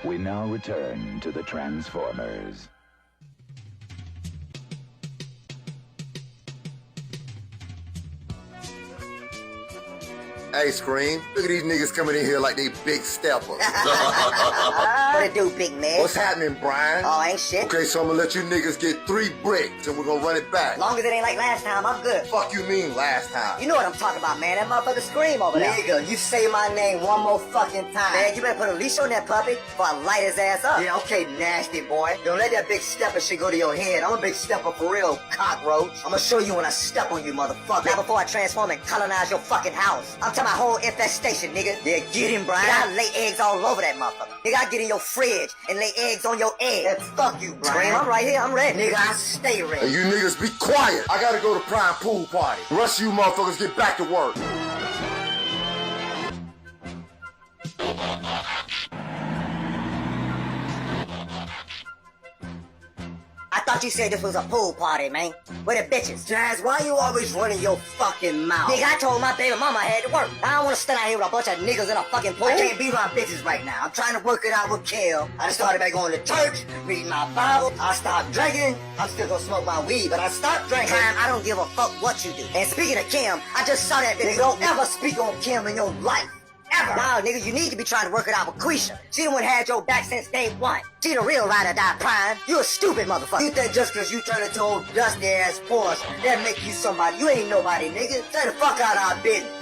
We now return to the Transformers. Hey, Scream, look at these niggas coming in here like they big steppers. What it do, big man? What's happening, Brian? Oh, ain't shit. Okay, so I'm gonna let you niggas get 3 bricks and we're gonna run it back. Long as it ain't like last time, I'm good. Fuck you mean last time? You know what I'm talking about, man. That motherfucker Scream over there. Nigga, you say my name one more fucking time. Man, you better put a leash on that puppy before I light his ass up. Yeah, okay, nasty boy. Don't let that big stepper shit go to your head. I'm a big stepper for real, cockroach. I'm gonna show you when I step on you, motherfucker. Now before I transform and colonize your fucking house. I'm talking about whole infestation, nigga. Yeah, get him, Brian. Nigga, I lay eggs all over that motherfucker. Nigga, I get in your fridge and lay eggs on your eggs. And fuck you, Brian. Scream, I'm right here, I'm ready. Nigga, I stay ready. Hey, you niggas be quiet. I gotta go to Prime Pool Party. The rest of you motherfuckers get back to work. I thought you said this was a pool party, man. Where the bitches? Jazz, why you always running your fucking mouth? Nigga, I told my baby mama I had to work. I don't want to stand out here with a bunch of niggas in a fucking pool. I can't be around bitches right now. I'm trying to work it out with Kel. I just started back going to church, reading my Bible. I stopped drinking. I'm still gonna smoke my weed, but I stopped drinking. I don't give a fuck what you do. And speaking of Kim, I just saw that bitch. Don't ever speak on Kim in your life. Ever. Nah, nigga, you need to be trying to work it out with Quisha. She the one had your back since day one. She the real ride or die Prime. You a stupid motherfucker. You think just cause you turn into old dusty ass Porsche, that make you somebody. You ain't nobody, nigga. Stay the fuck out of our business.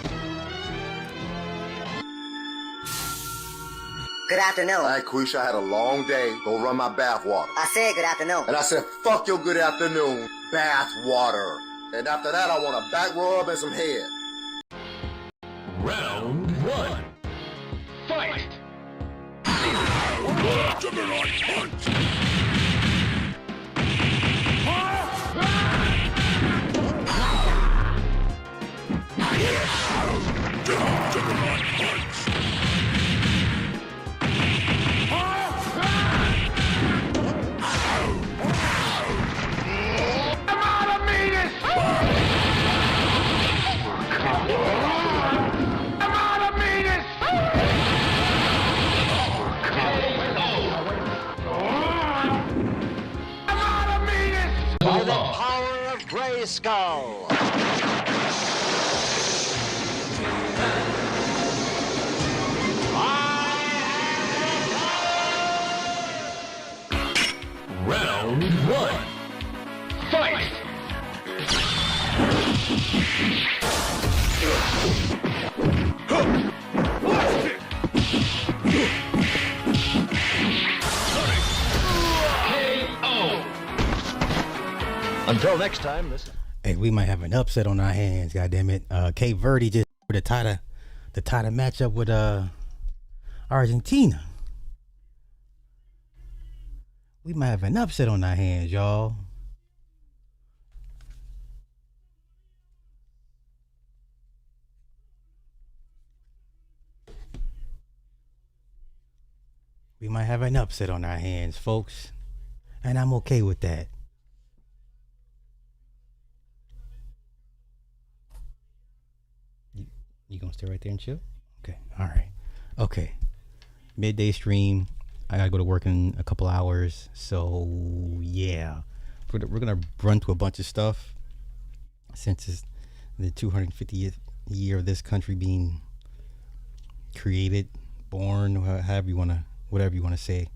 Good afternoon. All right, Quisha, I had a long day. Go run my bath water. I said good afternoon. And I said, fuck your good afternoon, bath water. And after that, I want a back rub and some head. Round 1. Fight! Juggernaut punch! Juggernaut punch! I'm out of meetings! By the power of Grayskull! Round 1. Fight! Until next time, this. Hey, we might have an upset on our hands. Goddamn it! Cape Verde just the title matchup with Argentina. We might have an upset on our hands, y'all. We might have an upset on our hands, folks, and I'm okay with that. You gonna stay right there and chill? Okay, all right. Okay, midday stream. I gotta go to work in a couple hours, so yeah, we're gonna run through a bunch of stuff since it's the 250th year of this country being created, born, whatever you wanna say.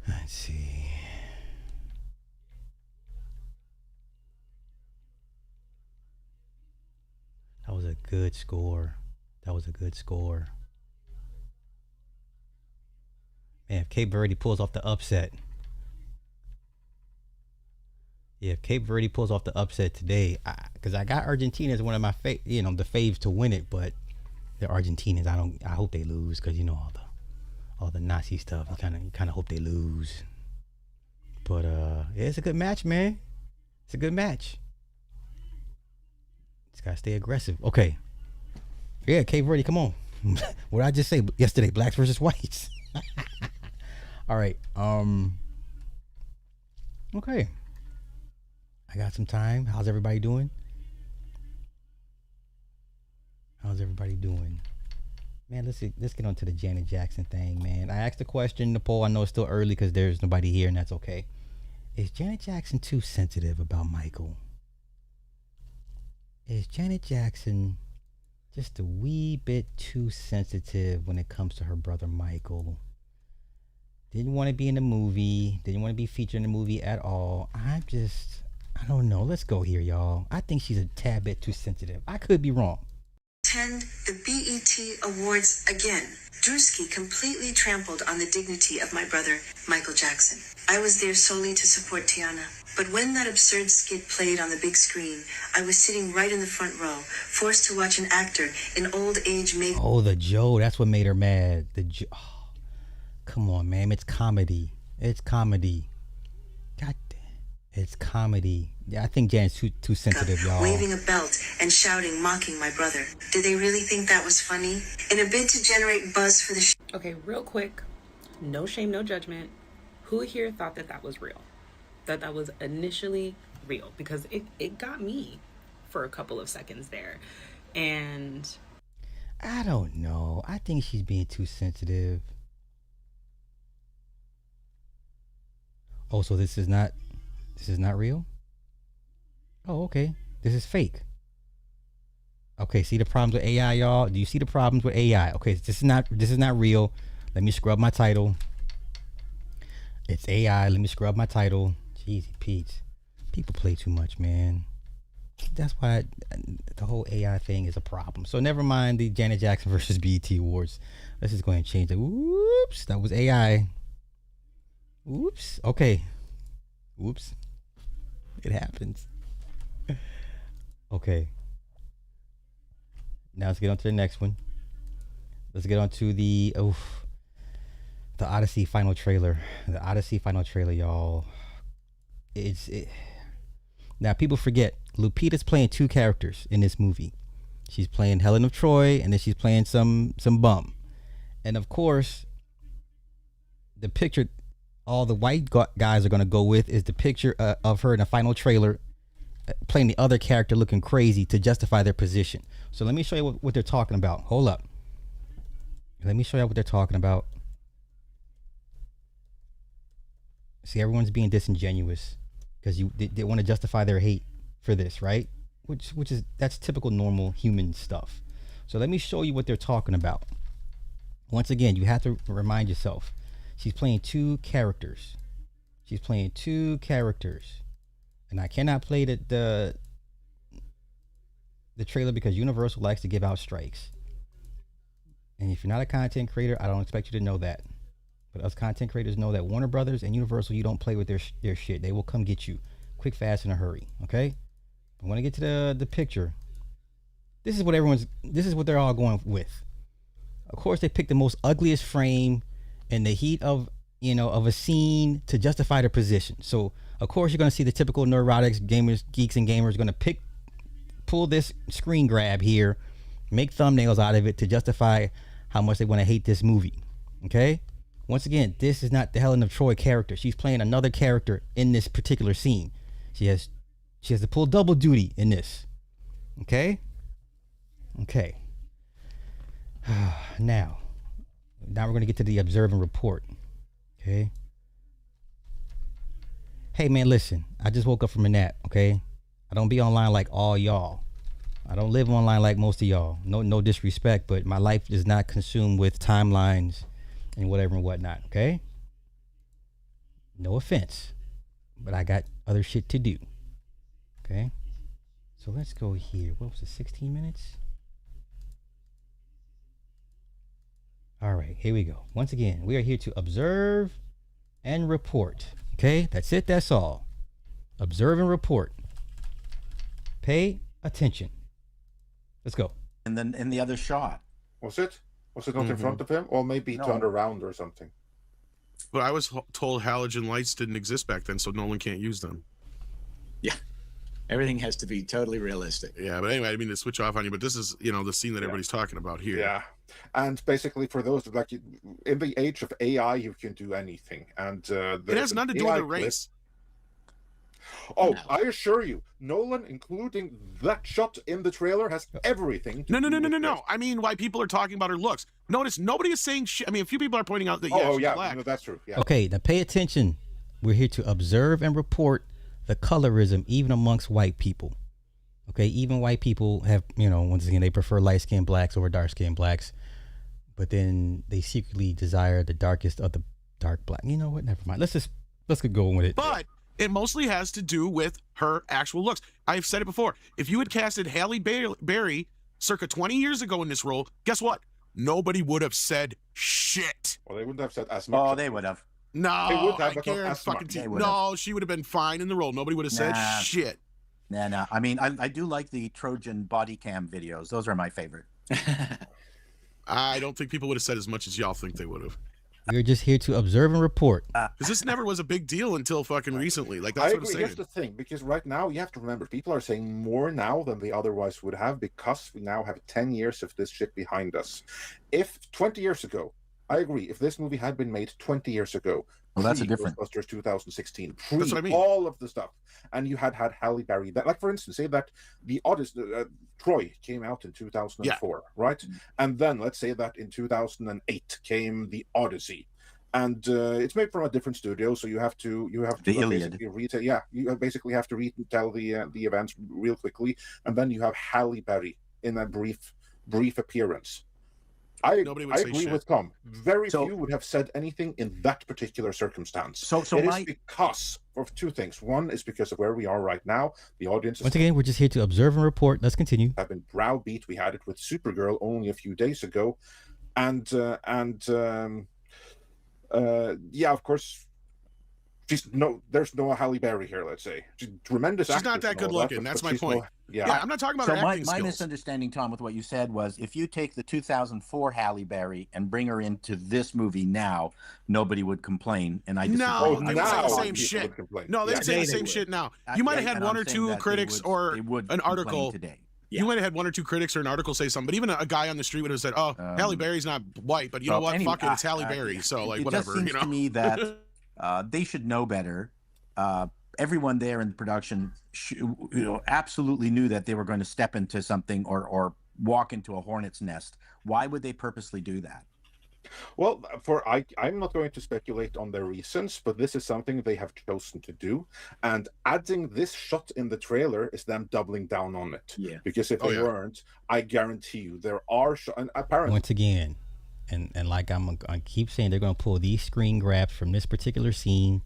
Let's see. That was a good score. Man, if Cape Verde pulls off the upset. Yeah, if Cape Verde pulls off the upset today, because I got Argentina as one of my the faves to win it, but the Argentinians, I hope they lose, because all the Nazi stuff. You kind of hope they lose. But yeah, it's a good match, man. It's a good match. Just gotta stay aggressive. Okay. Yeah, Cape Verde, come on. What did I just say yesterday? Blacks versus whites. All right. Okay. I got some time. How's everybody doing? Man, let's get on to the Janet Jackson thing, man. I asked the question in the poll. I know it's still early because there's nobody here, and that's okay. Is Janet Jackson too sensitive about Michael? Is Janet Jackson just a wee bit too sensitive when it comes to her brother Michael? Didn't want to be in the movie. Didn't want to be featured in the movie at all. I don't know. Let's go here, y'all. I think she's a tad bit too sensitive. I could be wrong. Attend the BET Awards again. Drewski completely trampled on the dignity of my brother, Michael Jackson. I was there solely to support Tiana. But when that absurd skit played on the big screen, I was sitting right in the front row, forced to watch an actor in old age make... Oh, the Joe. That's what made her mad. The Joe. Oh, come on, man. It's comedy. It's comedy. God damn. It's comedy. Yeah, I think Jan's too sensitive, y'all. Waving a belt and shouting, mocking my brother. Did they really think that was funny? In a bid to generate buzz for the Okay, real quick. No shame, no judgment. Who here thought that was real? That was initially real? Because it got me for a couple of seconds there. And I don't know. I think she's being too sensitive. Oh, so this is not real? Oh, okay. This is fake. Okay, see the problems with AI, y'all? Do you see the problems with AI? Okay, this is not real. Let me scrub my title. It's AI. Let me scrub my title. Jeezy Pete's. People play too much, man. That's why the whole AI thing is a problem. So never mind the Janet Jackson versus BET Awards. Let's just go ahead and change it. Whoops, that was AI. Oops. Okay. Whoops. It happens. Okay. Now let's get on to the next one. Let's get on to the Odyssey final trailer. The Odyssey final trailer, y'all. Now people forget Lupita's playing two characters in this movie. She's playing Helen of Troy, and then she's playing some bum. And of course, the picture all the white guys are going to go with is the picture of her in a final trailer playing the other character looking crazy to justify their position. So let me show you what they're talking about. Hold up. Let me show you what they're talking about. See, everyone's being disingenuous because they want to justify their hate for this, right? That's typical normal human stuff. So let me show you what they're talking about. Once again, you have to remind yourself. She's playing two characters. And I cannot play the trailer because Universal likes to give out strikes. And if you're not a content creator, I don't expect you to know that. But us content creators know that Warner Brothers and Universal, you don't play with their shit. They will come get you quick, fast, in a hurry. Okay? I want to get to the picture. This is what they're all going with. Of course, they picked the most ugliest frame in the heat of a scene to justify their position. So of course you're going to see the typical neurotics, geeks and gamers going to pull this screen grab here, make thumbnails out of it to justify how much they want to hate this movie. Okay? Once again, this is not the Helen of Troy character. She's playing another character in this particular scene. She has to pull double duty in this. Okay? Okay. Now we're going to get to the observe and report. Okay? Hey, man, listen. I just woke up from a nap, okay? I don't be online like all y'all. I don't live online like most of y'all. No disrespect, but my life is not consumed with timelines and whatever and whatnot, okay? No offense, but I got other shit to do, okay? So let's go here. What was it, 16 minutes? All right, here we go. Once again, we are here to observe and report. Okay, that's it. That's all. Observe and report. Pay attention. Let's go. And then in the other shot. Was it not in front of him? Or maybe turned around or something? But I was told halogen lights didn't exist back then, so no one can't use them. Yeah. Everything has to be totally realistic. Yeah, but anyway, I mean to switch off on you, but this is, the scene that everybody's talking about here. Yeah. And basically for those, like, in the age of AI, you can do anything. And it has nothing to do with the race. Oh, No. I assure you, Nolan, including that shot in the trailer, has everything. No. I mean, why people are talking about her looks. Notice nobody is saying shit. I mean, a few people are pointing out that she's black. No, that's true. Yeah. Okay, now pay attention. We're here to observe and report the colorism even amongst white people. Okay, even white people have, once again, they prefer light-skinned blacks over dark-skinned blacks, but then they secretly desire the darkest of the dark black. You know what? Never mind. Let's get going with it. But it mostly has to do with her actual looks. I've said it before. If you had casted Halle Berry circa 20 years ago in this role, guess what? Nobody would have said shit. Well, they wouldn't have said as much. Oh, they would have. No, They would have, I but not guarantee as much. No, she would have been fine in the role. Nobody would have said shit. Nah. I mean, I do like the Trojan body cam videos. Those are my favorite. I don't think people would have said as much as y'all think they would have. We're just here to observe and report. Because this never was a big deal until fucking recently. Like, that's I what I'm agree. saying. Here's the thing, because right now you have to remember, people are saying more now than they otherwise would have, because we now have 10 years of this shit behind us. If 20 years ago, I agree, if this movie had been made 20 years ago, well, that's a different. Ghostbusters 2016, That's what I mean. all of the stuff, and you had Halle Berry, that, like for instance, say that the Odyssey, Troy came out in 2004, right? And then let's say that in 2008 came the Odyssey. And it's made from a different studio, so you have to the Iliad. basically retell. Yeah, you basically have to retell the events real quickly, and then you have Halle Berry in a brief appearance. I agree with Tom. Very few would have said anything in that particular circumstance. So it is because of two things. One is because of where we are right now. The audience. Once again, we're just here to observe and report. Let's continue. Have been browbeat. We had it with Supergirl only a few days ago, and yeah, of course. There's no Halle Berry here. Let's say she's tremendous. She's not that good looking. That's my point. Yeah, I'm not talking about her acting my skills. misunderstanding, Tom, with what you said was, if you take the 2004 Halle Berry and bring her into this movie now, nobody would complain. And I disagree. No, they would say the same shit. No, they'd say the same shit now. You might have had one or two critics or an article today. You might have had one or two critics or an article say something, but even a guy on the street would have said, "Oh, Halle Berry's not white, but you know what? Anyway, Fuck it, it's Halle Berry." So like, whatever. It just seems to me that they should know better. Everyone there in production, absolutely knew that they were going to step into something or walk into a hornet's nest. Why would they purposely do that? Well, I'm not going to speculate on their reasons, but this is something they have chosen to do. And adding this shot in the trailer is them doubling down on it. Yeah. Because if they weren't, I guarantee you there are and apparently once again, and like I keep saying, they're going to pull these screen grabs from this particular scene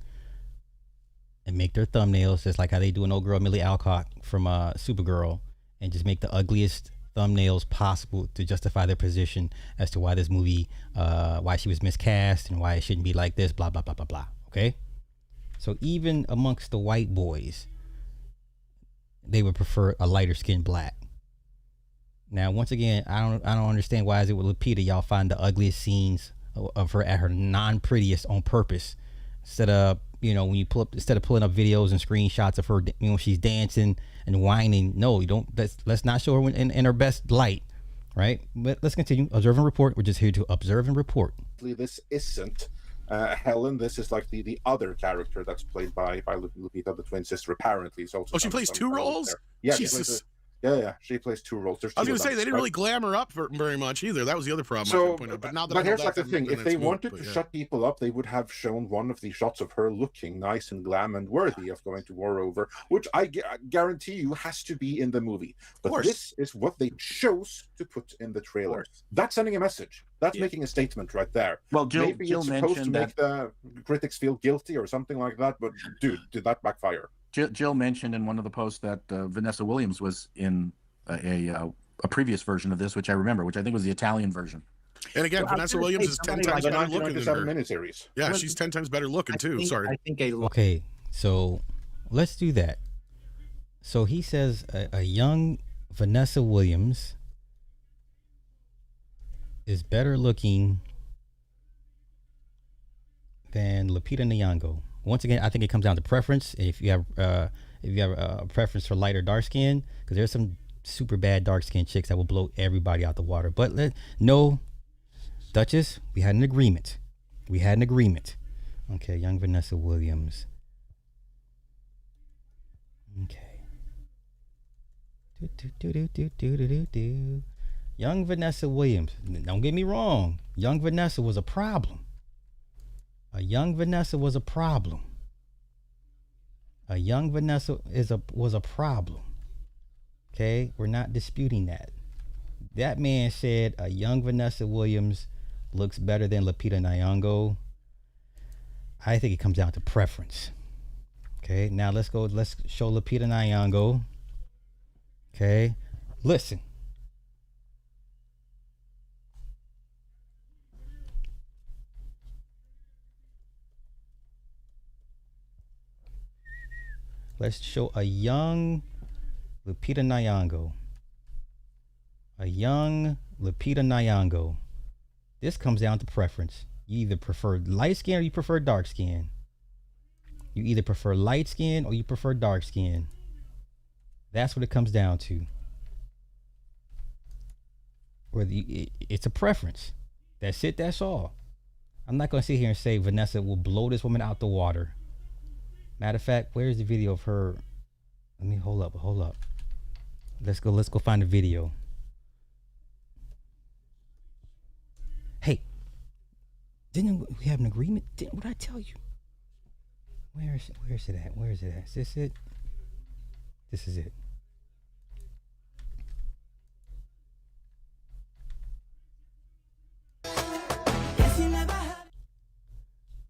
and make their thumbnails just like how they do an old girl Millie Alcock from Supergirl, and just make the ugliest thumbnails possible to justify their position as to why this movie, why she was miscast and why it shouldn't be like this, blah blah blah blah blah. Okay, so even amongst the white boys, they would prefer a lighter skinned black. Now, once again, I don't understand why is it with Lupita y'all find the ugliest scenes of her at her non-prettiest on purpose, instead of when you instead of pulling up videos and screenshots of her, she's dancing and whining. No, you don't. Let's not show her in her best light, right? But let's continue. Observe and report. We're just here to observe and report. This isn't Helen. This is like the other character that's played by Lupita, the twin sister. Apparently, so she plays two roles. Yeah, Jesus. She plays two roles. I was going to say, they didn't really glamour up very much either. That was the other problem. So, but here's like the thing. If they wanted to shut people up, they would have shown one of the shots of her looking nice and glam and worthy of going to war over, which I guarantee you has to be in the movie. But this is what they chose to put in the trailer. That's sending a message. That's making a statement right there. Well, maybe it's supposed to make the critics feel guilty or something like that, but dude, did that backfire? Jill mentioned in one of the posts that Vanessa Williams was in a previous version of this, which I remember, which I think was the Italian version. And again, Vanessa Williams is 10 times better looking than her. Miniseries. Yeah, she's 10 times better looking too. Sorry. Okay, so let's do that. So he says a young Vanessa Williams is better looking than Lupita Nyong'o. Once again, I think it comes down to preference. If you have a preference for light or dark skin, because there's some super bad dark skin chicks that will blow everybody out the water. But no, Duchess, we had an agreement. Okay, young Vanessa Williams. Okay. Do. Young Vanessa Williams. Don't get me wrong. Young Vanessa was a problem. A young Vanessa was a problem. A young Vanessa was a problem. Okay? We're not disputing that. That man said a young Vanessa Williams looks better than Lupita Nyong'o. I think it comes down to preference. Okay, now let's show Lupita Nyong'o. Okay, listen. Let's show a young Lupita Nyong'o. A young Lupita Nyong'o. This comes down to preference. You either prefer light skin or you prefer dark skin. You either prefer light skin or you prefer dark skin. That's what it comes down to. It's a preference. That's it. That's all. I'm not going to sit here and say Vanessa will blow this woman out the water. Matter of fact, where's the video of her? Let me hold up. Let's go find the video. Hey, didn't we have an agreement? What did I tell you? Where is it at? Is this it? This is it.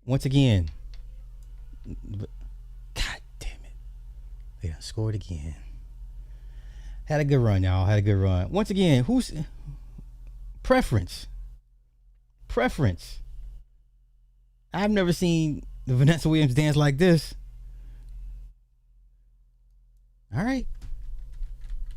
Once again, God damn it. They done scored again. Had a good run, y'all. Had a good run. Once again, who's preference? Preference. I've never seen the Vanessa Williams dance like this. All right.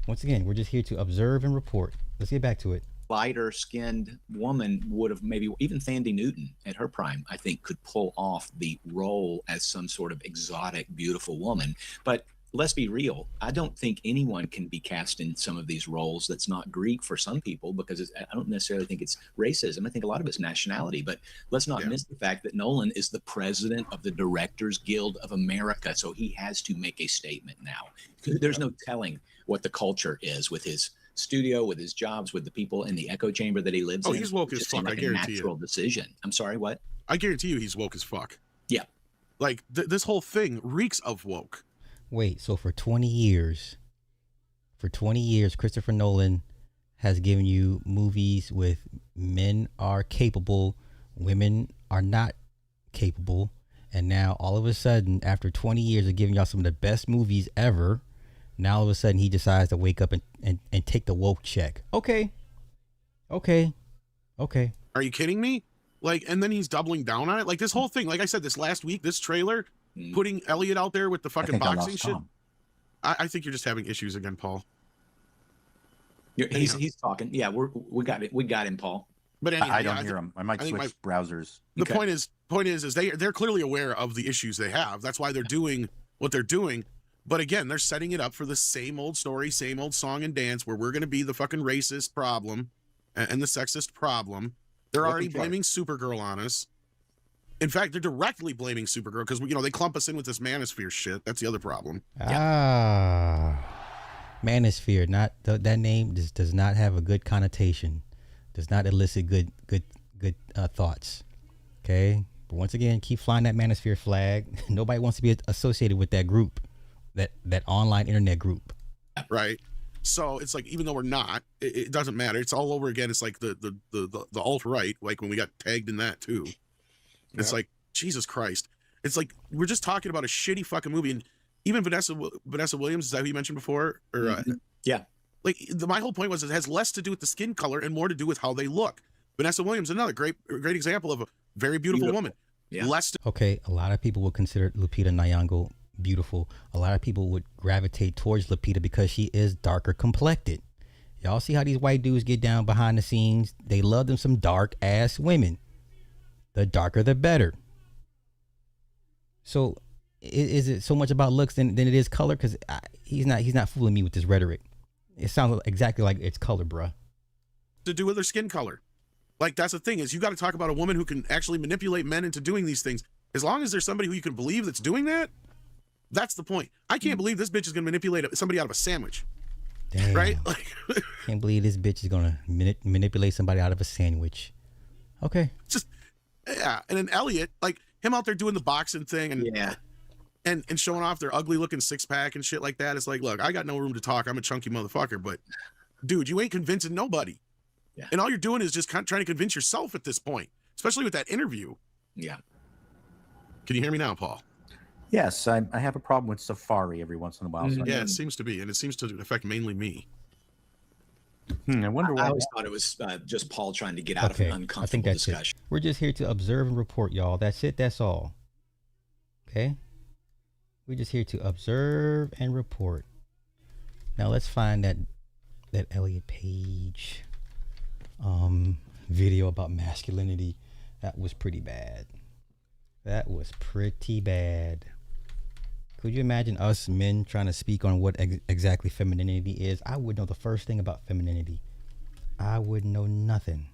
Once again, we're just here to observe and report. Let's get back to it. Lighter skinned woman would have maybe even Thandie Newton at her prime, I think, could pull off the role as some sort of exotic, beautiful woman. But let's be real. I don't think anyone can be cast in some of these roles that's not Greek for some people, because I don't necessarily think it's racism. I think a lot of it's nationality. But let's not miss the fact that Nolan is the president of the Directors Guild of America. So he has to make a statement now. There's no telling what the culture is with his studio, with his jobs, with the people in the echo chamber that he lives in. Oh, he's woke as fuck. I guarantee you. Natural decision. I'm sorry, what? I guarantee you he's woke as fuck. Yeah. Like this whole thing reeks of woke. Wait, so for 20 years, Christopher Nolan has given you movies with men are capable, women are not capable, and now all of a sudden, after 20 years of giving y'all some of the best movies ever, now all of a sudden he decides to wake up and take the woke check. Okay. Are you kidding me? Like, and then he's doubling down on it. Like this whole thing, like I said, this last week, this trailer, putting Elliot out there with the fucking boxing shit. I think you're just having issues again, Paul. He's talking. Yeah, we got it. We got him, Paul. But anyway, I don't hear him. I might switch browsers. The point is they're clearly aware of the issues they have. That's why they're doing what they're doing. But again, they're setting it up for the same old story, same old song and dance, where we're going to be the fucking racist problem and the sexist problem. They're already blaming Supergirl on us. In fact, they're directly blaming Supergirl because they clump us in with this manosphere shit. That's the other problem. Manosphere. Not that name does not have a good connotation. Does not elicit good thoughts. Okay, but once again, keep flying that manosphere flag. Nobody wants to be associated with that group, that online internet group. Right. So it's like, even though we're not, it doesn't matter. It's all over again. It's like the alt-right, like when we got tagged in that too. It's like, Jesus Christ. It's like, we're just talking about a shitty fucking movie. And even Vanessa Williams, is that who you mentioned before? Or yeah. Like, my whole point was it has less to do with the skin color and more to do with how they look. Vanessa Williams, another great example of a very beautiful woman. Yeah. Okay, a lot of people would consider Lupita Nyong'o beautiful. A lot of people would gravitate towards Lupita because she is darker complected. Y'all see how these white dudes get down behind the scenes? They love them some dark ass women. The darker the better. So is it so much about looks than it is color? Because he's not fooling me with this rhetoric. It sounds exactly like it's color, bruh. To do with their skin color. Like, that's the thing, is you got to talk about a woman who can actually manipulate men into doing these things. As long as there's somebody who you can believe that's doing that, That's the point. I can't believe this bitch is gonna manipulate somebody out of a sandwich. Damn. Right? Like, can't believe this bitch is gonna manipulate somebody out of a sandwich. Okay. Just yeah. And then Elliot, like him out there doing the boxing thing and showing off their ugly looking 6-pack and shit like that. It's like, look, I got no room to talk. I'm a chunky motherfucker, but dude, you ain't convincing nobody. Yeah. And all you're doing is just trying to convince yourself at this point, especially with that interview. Yeah. Can you hear me now, Paul? Yes, I have a problem with Safari every once in a while. So Yeah, it seems to be, and it seems to affect mainly me. I wonder why. I always thought it was just Paul trying to get out of an uncomfortable I think that's discussion. It. We're just here to observe and report, y'all. That's it. That's all. Okay? We're just here to observe and report. Now let's find that Elliot Page video about masculinity. That was pretty bad. That was pretty bad. Could you imagine us men trying to speak on what exactly femininity is? I would know the first thing about femininity. I wouldn't know nothing.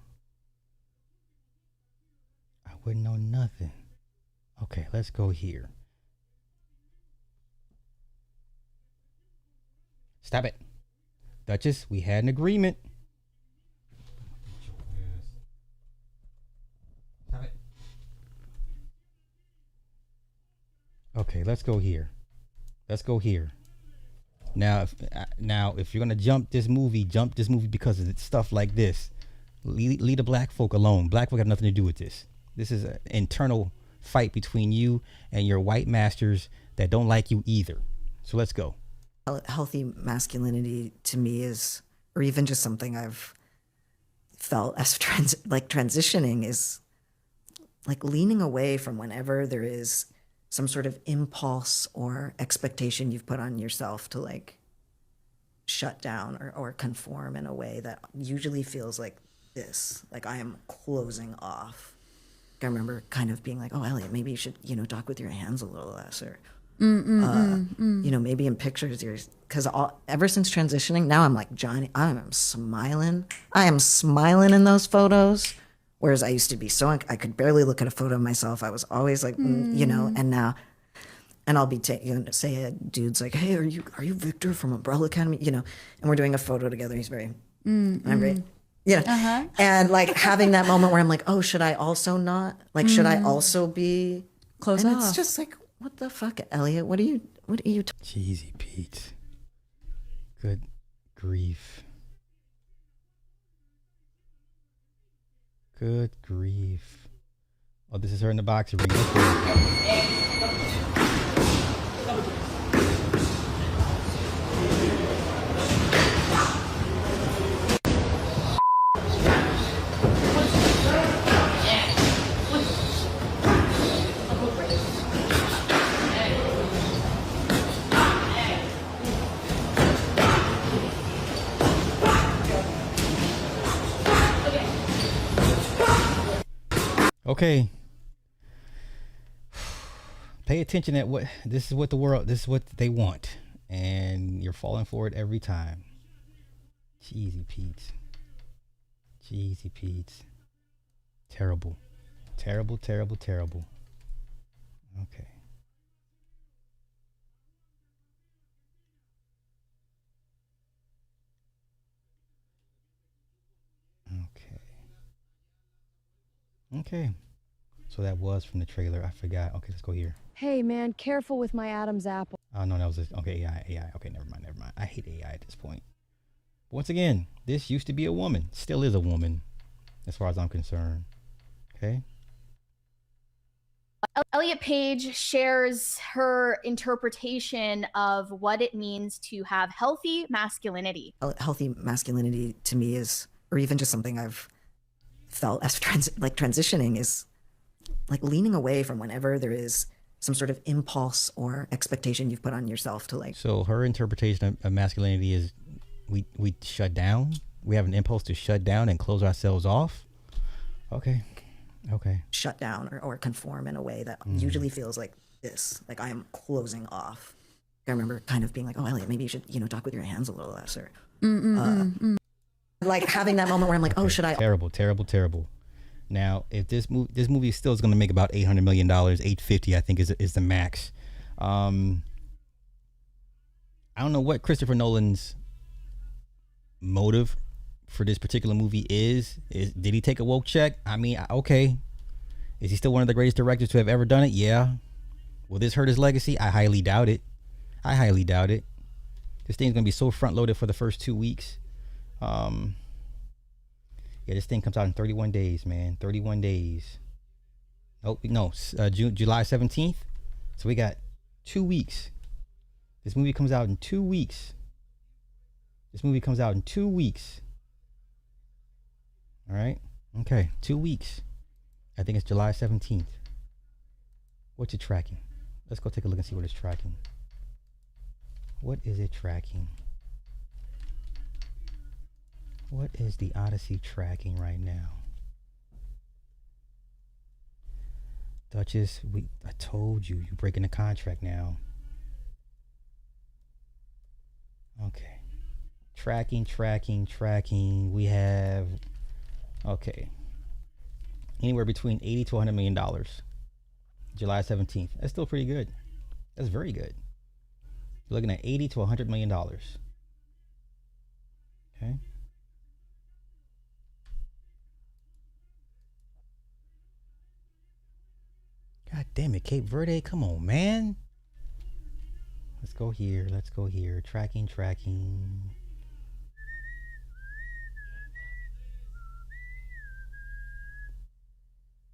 I wouldn't know nothing. Okay, let's go here. Stop it. Duchess, we had an agreement. Stop it. Okay, let's go here. Let's go here. Now, if you're gonna jump this movie because of stuff like this. Leave the black folk alone. Black folk have nothing to do with this. This is an internal fight between you and your white masters that don't like you either. So let's go. Healthy masculinity to me is, or even just something I've felt as transitioning is like leaning away from whenever there is some sort of impulse or expectation you've put on yourself to like shut down or conform in a way that usually feels like this, like I am closing off. I remember kind of being like, oh, Elliot, maybe you should, talk with your hands a little less, or, maybe in pictures, because ever since transitioning, now I'm like, Johnny, I am smiling in those photos. Whereas I used to be I could barely look at a photo of myself. I was always like, and now, and I'll be say a dude's like, hey, are you Victor from Umbrella Academy? And we're doing a photo together. He's very, I'm very, and like having that moment where I'm like, oh, should I also not? Like, should I also be close and off? It's just like, what the fuck, Elliot? What are you? Jeezy Pete. Good grief. Good grief. Oh, this is her in the boxing ring. Okay. Pay attention at this is what they want, and you're falling for it every time. Jeezy Pete. Terrible. Terrible. Okay. Okay. So that was from the trailer. I forgot. Okay, let's go here. Hey man, careful with my Adam's apple. Oh no, that was okay. AI. Okay, never mind. I hate AI at this point. Once again, this used to be a woman. Still is a woman, as far as I'm concerned. Okay. Elliot Page shares her interpretation of what it means to have healthy masculinity. Healthy masculinity to me is, or even just something I've felt as transitioning is like leaning away from whenever there is some sort of impulse or expectation you've put on yourself to like. So her interpretation of masculinity is we shut down. We have an impulse to shut down and close ourselves off. Okay. Shut down or conform in a way that usually feels like this, like I am closing off. I remember kind of being like, oh, Elliot, maybe you should, talk with your hands a little less, or like having that moment where I'm like, oh, should I? Terrible. Now, if this movie still is going to make about $800 million, $850, I think is the max. I don't know what Christopher Nolan's motive for this particular movie is. Did he take a woke check? I mean, okay. Is he still one of the greatest directors to have ever done it? Yeah. Will this hurt his legacy? I highly doubt it. This thing's gonna be so front loaded for the first 2 weeks. Yeah, this thing comes out in 31 days, man. 31 days. Oh no, July 17th. So we got 2 weeks. This movie comes out in 2 weeks. All right. Okay, 2 weeks. I think it's July 17th. What's it tracking? Let's go take a look and see what it's tracking. What is it tracking? What is the Odyssey tracking right now? Duchess, I told you, you're breaking the contract now. Okay. Tracking. We have, okay, anywhere between $80 to $100 million. July 17th. That's still pretty good. That's very good. You're looking at $80 to $100 million. Okay. God damn it, Cape Verde. Come on, man. Let's go here. Tracking.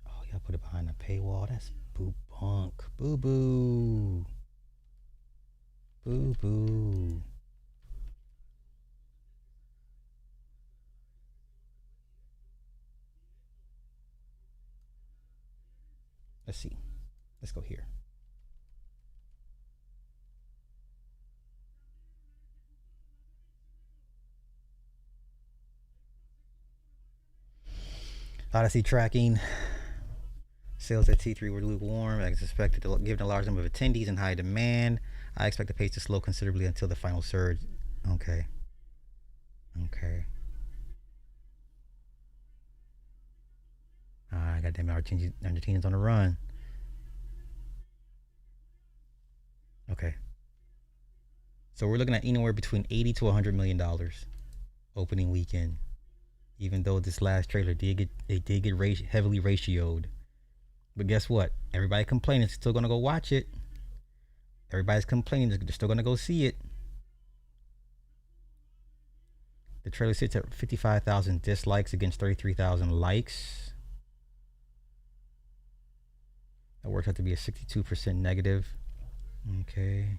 Oh, y'all put it behind a paywall. That's boo punk. Boo boo. Let's see. Let's go here. Odyssey tracking. Sales at T3 were lukewarm as expected, given a large number of attendees and high demand. I expect the pace to slow considerably until the final surge. Okay. Goddamn, Argentina's on the run. Okay. So we're looking at anywhere between $80 to $100 million opening weekend. Even though this last trailer did get heavily ratioed. But guess what? Everybody complaining is still gonna go watch it. Everybody's complaining, they're still gonna go see it. The trailer sits at 55,000 dislikes against 33,000 likes. That works out to be a 62% negative. Okay.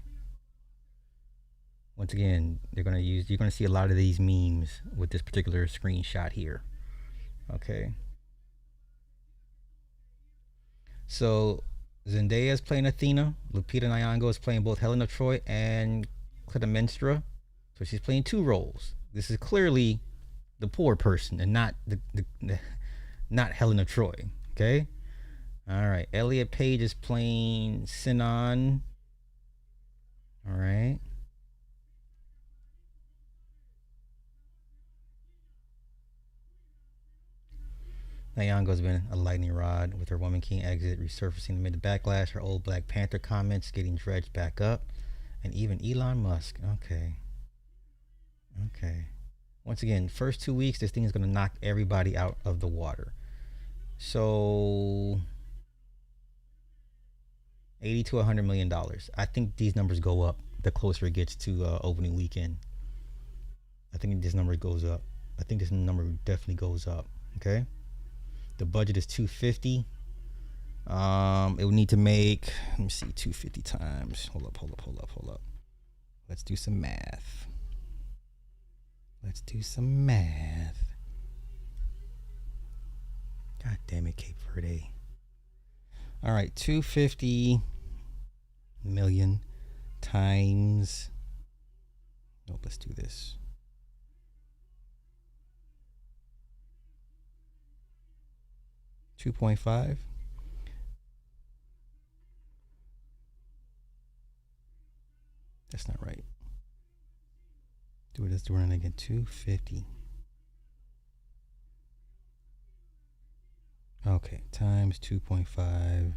Once again, you're gonna see a lot of these memes with this particular screenshot here. Okay. So Zendaya is playing Athena. Lupita Nyong'o is playing both Helen of Troy and Clytemnestra. So she's playing two roles. This is clearly the poor person and not not Helen of Troy. Okay. All right. Elliot Page is playing Sinon. All right. Nyong'o's been a lightning rod with her Woman King exit resurfacing amid the backlash, her old Black Panther comments getting dredged back up, and even Elon Musk. Okay. Once again, first 2 weeks, this thing is going to knock everybody out of the water. So $80 to $100 million. I think these numbers go up the closer it gets to opening weekend. I think this number goes up. I think this number definitely goes up. Okay. The budget is $250. It would need to make, let me see, 250 times. Hold up. Let's do some math. God damn it, Cape Verde. All right, 250 million times. No, let's do this. 2.5. That's not right. Do it as the run again. 250. Okay, times 2.5.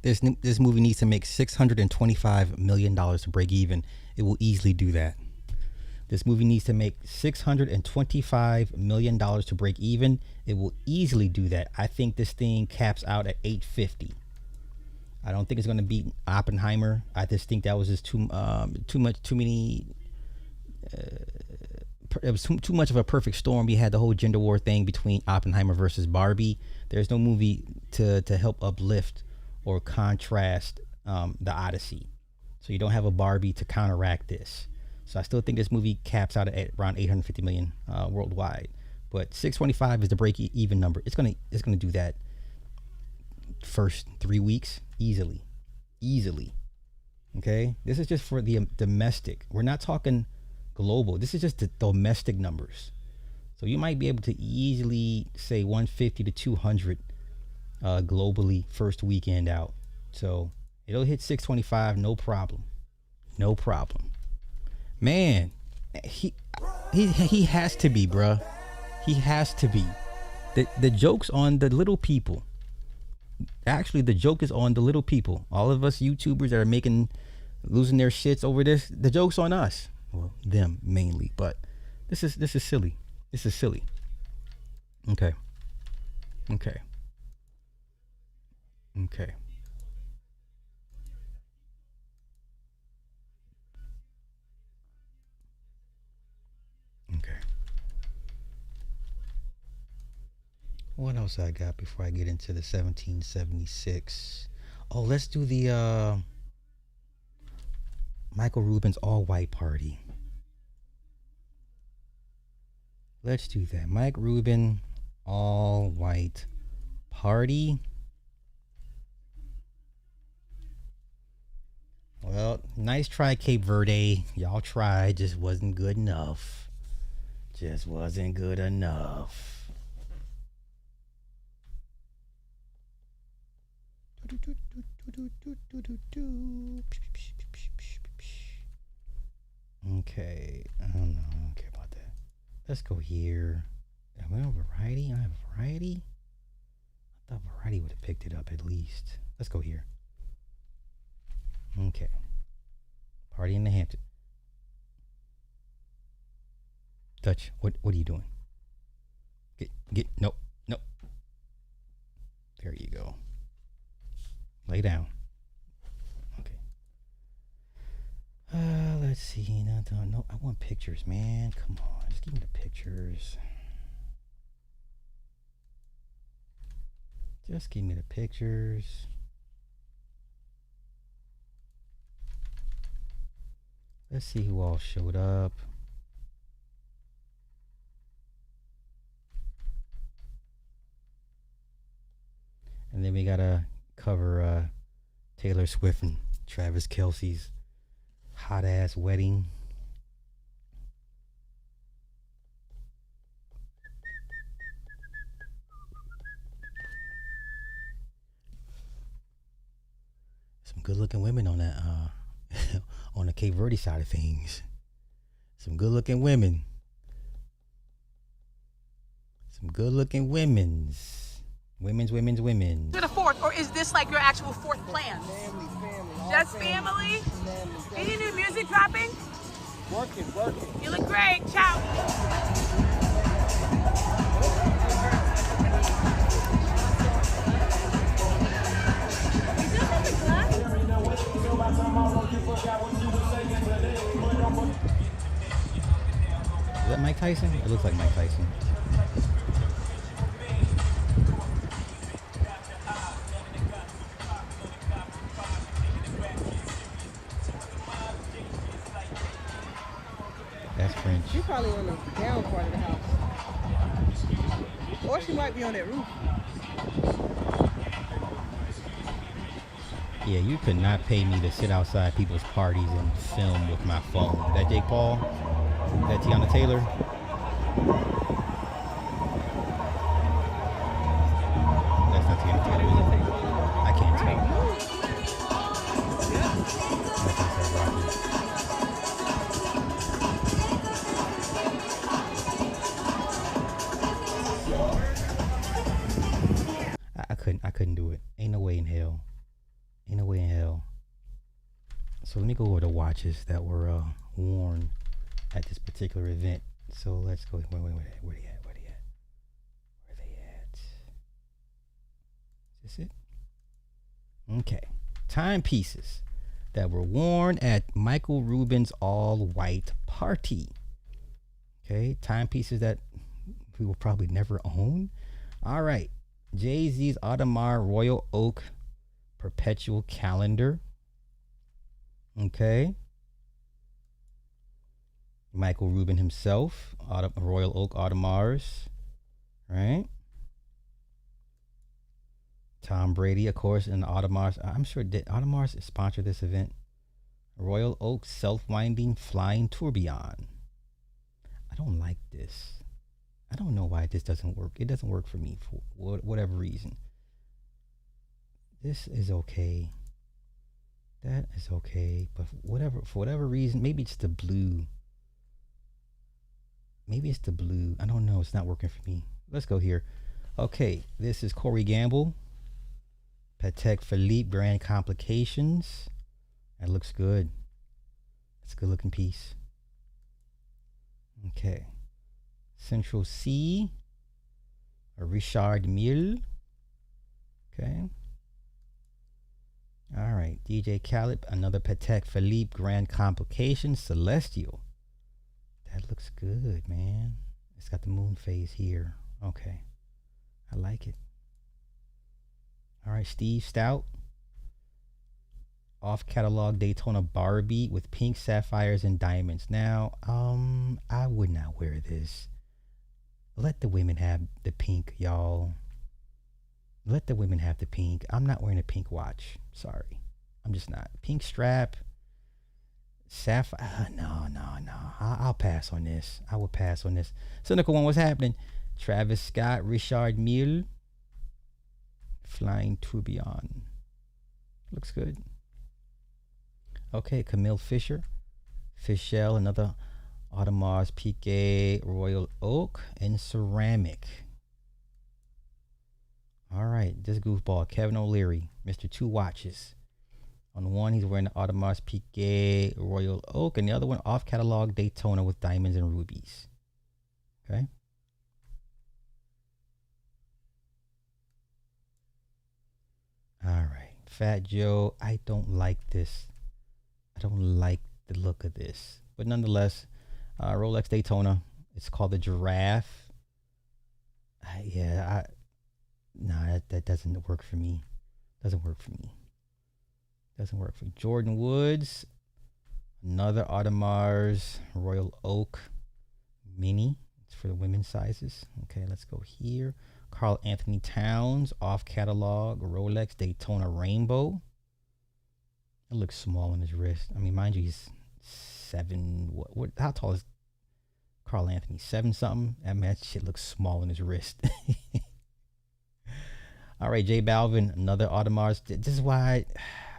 This movie needs to make $625 million to break even. It will easily do that. This movie needs to make $625 million to break even. It will easily do that. I think this thing caps out at $850. I don't think it's going to beat Oppenheimer. I just think that was just too many. It was too much of a perfect storm. We had the whole gender war thing between Oppenheimer versus Barbie. There's no movie to help uplift or contrast the Odyssey. So you don't have a Barbie to counteract this. So I still think this movie caps out at around 850 million worldwide. But 625 is the break even number. It's gonna do that first 3 weeks easily. Okay, this is just for the domestic. We're not talking global. This is just the domestic numbers. So you might be able to easily say 150 to 200 globally first weekend out. So it'll hit 625, no problem. Man, he has to be, bruh. He has to be. The joke's on the little people. Actually, the joke is on the little people. All of us YouTubers that are losing their shits over this, the joke's on us. Well, them mainly, but this is silly. This is silly. Okay. What else I got before I get into the 1776? Oh, let's do the Michael Rubin's all-white party. Let's do that. Mike Rubin, all-white party. Well, nice try, Cape Verde. Y'all tried, just wasn't good enough. Okay, I don't know. I don't care about that. Let's go here. Am I on Variety? I have Variety? I thought Variety would have picked it up at least. Let's go here. Okay. Party in the Hampton. Dutch, what are you doing? Nope. There you go. Lay down. Okay. Let's see. No, I want pictures, man. Come on, just give me the pictures. Just give me the pictures. Let's see who all showed up. And then we gotta cover Taylor Swift and Travis Kelce's hot ass wedding. Some good looking women on that on the Cape Verde side of things. Some good looking women. Women's. To the fourth, or is this like your actual fourth plan? Family. Just family? Any new music dropping? Working. You look great. Ciao. Is that Mike Tyson? It looks like Mike Tyson. That's French. She's probably on the down part of the house. Or she might be on that roof. Yeah, you could not pay me to sit outside people's parties and film with my phone. That Jake Paul? That Tiana Taylor? That's not Tiana Taylor, is it? I can't tell. That's A$AP Rocky. I couldn't do it. Ain't no way in hell. So let me go over the watches that were worn at this particular event. So let's go. Wait, where they at? Where they at? Is this it? Okay. Timepieces that were worn at Michael Rubin's all-white party. Okay, timepieces that we will probably never own. All right. Jay-Z's Audemars Royal Oak Perpetual Calendar. Okay. Michael Rubin himself, Royal Oak Audemars. Right. Tom Brady, of course, and Audemars. I'm sure did Audemars sponsor this event. Royal Oak Self-Winding Flying Tourbillon. I don't like this. I don't know why this doesn't work. It doesn't work for me for whatever reason. This is okay. That is okay. But for whatever reason, maybe it's the blue. Maybe it's the blue. I don't know. It's not working for me. Let's go here. Okay. This is Corey Gamble. Patek Philippe Brand Complications. That looks good. It's a good looking piece. Okay. Central C. A Richard Mille. Okay. All right. DJ Khaled. Another Patek Philippe Grand Complications Celestial. That looks good, man. It's got the moon phase here. Okay. I like it. All right, Steve Stout. Off catalog Daytona Barbie with pink sapphires and diamonds. Now, I would not wear this. Let the women have the pink, y'all. Let the women have the pink. I'm not wearing a pink watch. Sorry. I'm just not. Pink strap. Sapphire. No. I'll pass on this. I will pass on this. Cynical one, what's happening? Travis Scott, Richard Mille. Flying Tourbillon. Looks good. Okay, Camille Fisher. Fischel, another Audemars Piguet Royal Oak and ceramic. All right, this goofball, Kevin O'Leary, Mr. Two Watches. On one, he's wearing the Audemars Piguet Royal Oak, and the other one off catalog Daytona with diamonds and rubies. Okay. All right, Fat Joe. I don't like this. I don't like the look of this, but nonetheless, Rolex Daytona. It's called the Giraffe. That doesn't work for me. Doesn't work for me. Doesn't work for Jordan Woods. Another Audemars Royal Oak Mini. It's for the women's sizes. Okay, let's go here. Carl Anthony Towns, off catalog Rolex Daytona Rainbow. It looks small on his wrist. I mean, mind you, he's 7. What? How tall is Carl Anthony? 7 something. I mean, that shit looks small on his wrist. All right, J Balvin, another Audemars. This is why,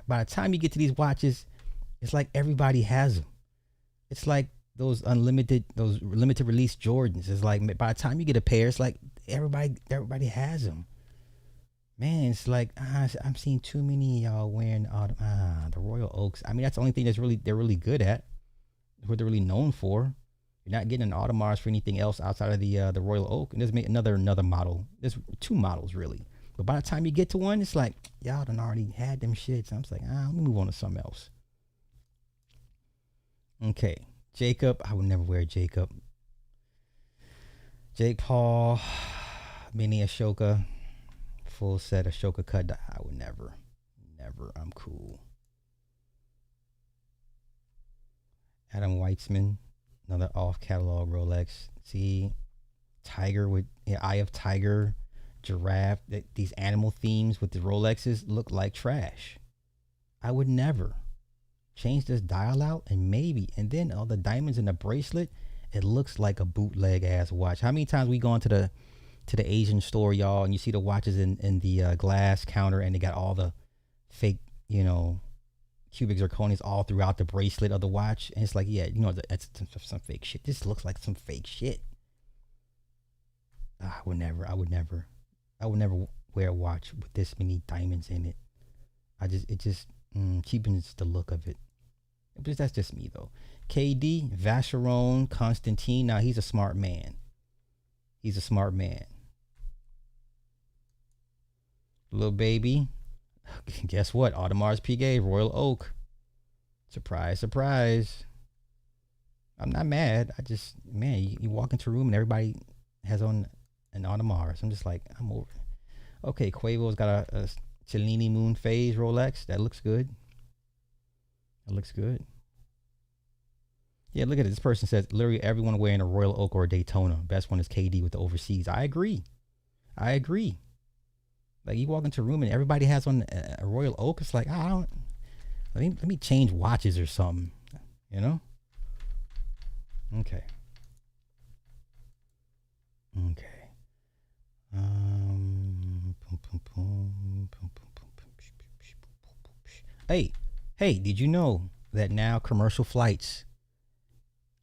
by the time you get to these watches, it's like everybody has them. It's like those limited release Jordans. It's like by the time you get a pair, it's like everybody has them. Man, it's like I'm seeing too many of y'all wearing the Royal Oaks. I mean, that's the only thing they're really good at. What they're really known for. You're not getting an Audemars for anything else outside of the Royal Oak. And there's another model. There's 2 models really. But by the time you get to one, it's like y'all done already had them shits. I'm just like, let me move on to something else. Okay, Jacob. I would never wear Jacob. Jake Paul, Mini Ashoka, full set Ashoka cut. I would never. I'm cool. Adam Weitzman, another off catalog Rolex. See, Tiger with Eye of Tiger, giraffe. These animal themes with the Rolexes look like trash. I would never. Change this dial out and then all the diamonds in the bracelet. It looks like a bootleg ass watch. How many times we gone to the Asian store, y'all, and you see the watches in the glass counter, and they got all the fake, cubic zirconias all throughout the bracelet of the watch, and it's like, that's some fake shit. This looks like some fake shit. I would never wear a watch with this many diamonds in it. It just cheapens the look of it. But that's just me though. KD, Vacheron, Constantine. Now he's a smart man. He's a smart man. Little baby. Guess what? Audemars Piguet, Royal Oak. Surprise, surprise. I'm not mad. I just, man, you walk into a room and everybody has on an Audemars. I'm just like, I'm over it. Okay, Quavo's got a Cellini Moon Phase Rolex. That looks good. That looks good. Yeah, look at it. This person says literally everyone wearing a Royal Oak or a Daytona. Best one is KD with the overseas. I agree. I agree. Like you walk into a room and everybody has on a Royal Oak. It's like, I don't. Let me change watches or something. You know? Okay. Okay. Hey, did you know that now commercial flights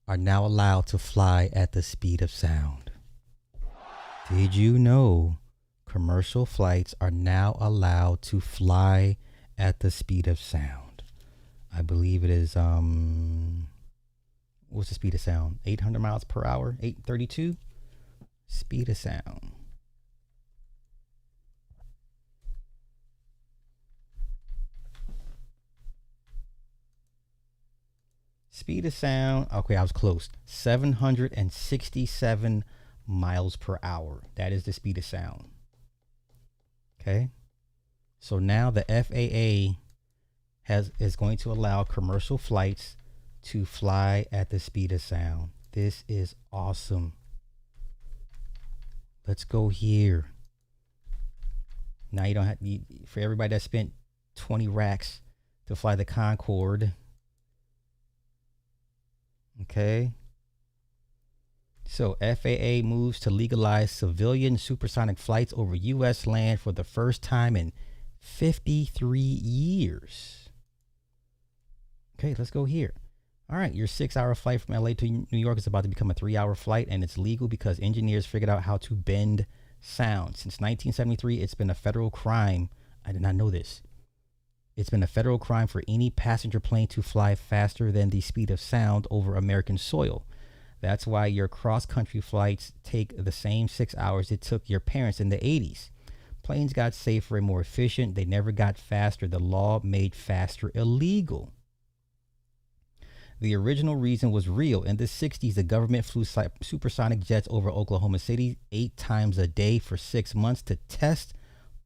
are now allowed to fly at the speed of sound? Did you know commercial flights are now allowed to fly at the speed of sound? I believe it is, what's the speed of sound? 800 miles per hour? 832? Speed of sound. Speed of sound. Okay, I was close. 767 miles per hour. That is the speed of sound. Okay. So now the FAA is going to allow commercial flights to fly at the speed of sound. This is awesome. Let's go here. Now you don't have, for everybody that spent 20 racks to fly the Concorde. Okay. So FAA moves to legalize civilian supersonic flights over U.S. land for the first time in 53 years. Okay, let's go here. All right, your 6-hour flight from LA to New York is about to become a 3-hour flight, and it's legal because engineers figured out how to bend sound. Since 1973, it's been a federal crime. I did not know this. It's been a federal crime for any passenger plane to fly faster than the speed of sound over American soil. That's why your cross-country flights take the same 6 hours it took your parents in the 80s. Planes got safer and more efficient. They never got faster. The law made faster illegal. The original reason was real. In the 60s, the government flew supersonic jets over Oklahoma City 8 times a day for 6 months to test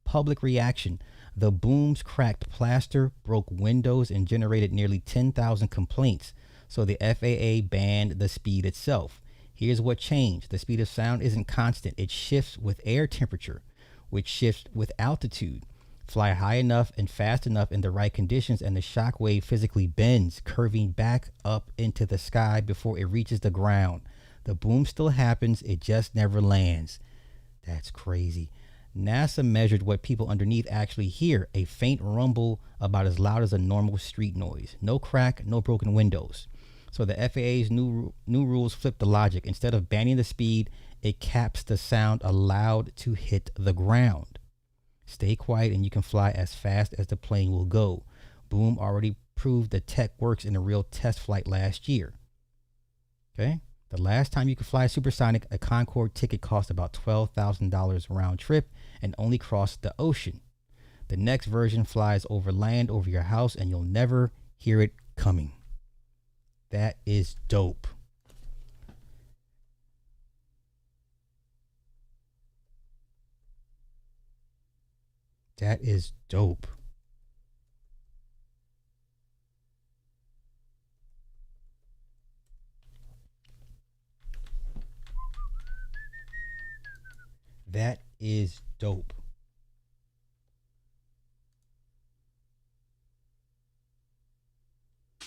public reaction. The booms cracked plaster, broke windows, and generated nearly 10,000 complaints. So the FAA banned the speed itself. Here's what changed. The speed of sound isn't constant. It shifts with air temperature, which shifts with altitude. Fly high enough and fast enough in the right conditions, and the shock wave physically bends, curving back up into the sky before it reaches the ground. The boom still happens. It just never lands. That's crazy. NASA measured what people underneath actually hear, a faint rumble about as loud as a normal street noise. No crack, no broken windows. So the FAA's new rules flip the logic. Instead of banning the speed, it caps the sound allowed to hit the ground. Stay quiet and you can fly as fast as the plane will go. Boom already proved the tech works in a real test flight last year. Okay? The last time you could fly supersonic, a Concorde ticket cost about $12,000 round trip and only crossed the ocean. The next version flies over land over your house and you'll never hear it coming. That is dope. That is dope. That is dope.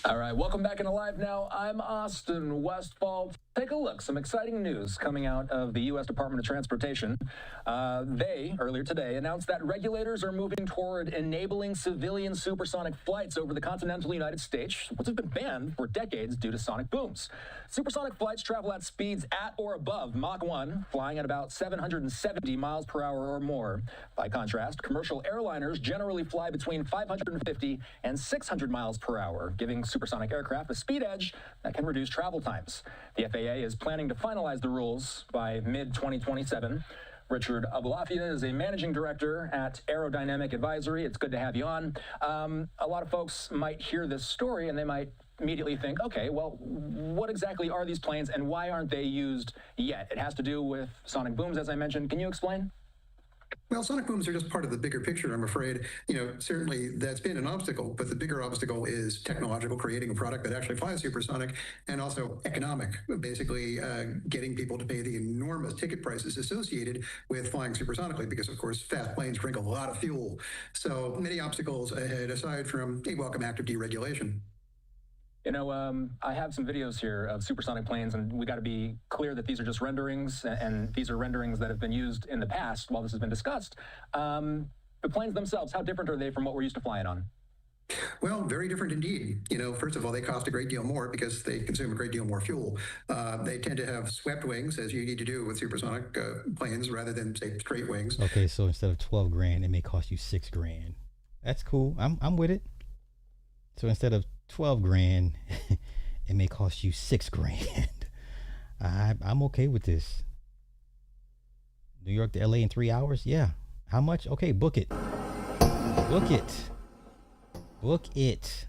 All right, welcome back into Live Now. I'm Austin Westfall. Take a look. Some exciting news coming out of the U.S. Department of Transportation. They, earlier today, announced that regulators are moving toward enabling civilian supersonic flights over the continental United States, which have been banned for decades due to sonic booms. Supersonic flights travel at speeds at or above Mach 1, flying at about 770 miles per hour or more. By contrast, commercial airliners generally fly between 550 and 600 miles per hour, giving supersonic aircraft a speed edge that can reduce travel times. The FAA is planning to finalize the rules by mid-2027. Richard Abulafia is a managing director at Aerodynamic Advisory. It's good to have you on. A lot of folks might hear this story and they might immediately think, okay, well, what exactly are these planes and why aren't they used yet? It has to do with sonic booms, as I mentioned. Can you explain? Well, sonic booms are just part of the bigger picture, I'm afraid. Certainly that's been an obstacle, but the bigger obstacle is technological, creating a product that actually flies supersonic, and also economic, basically getting people to pay the enormous ticket prices associated with flying supersonically, because of course, fast planes drink a lot of fuel. So many obstacles ahead, aside from a welcome act of deregulation. I have some videos here of supersonic planes, and we got to be clear that these are just renderings, and these are renderings that have been used in the past while this has been discussed. The planes themselves, how different are they from what we're used to flying on? Well, very different indeed. First of all, they cost a great deal more because they consume a great deal more fuel. They tend to have swept wings, as you need to do with supersonic planes, rather than, say, straight wings. Okay, so instead of 12 grand, it may cost you 6 grand. That's cool. I'm with it. So instead of 12 grand, it may cost you 6 grand. I'm okay with this. New York to LA in 3 hours? Yeah. How much? Okay, book it. Book it. Book it.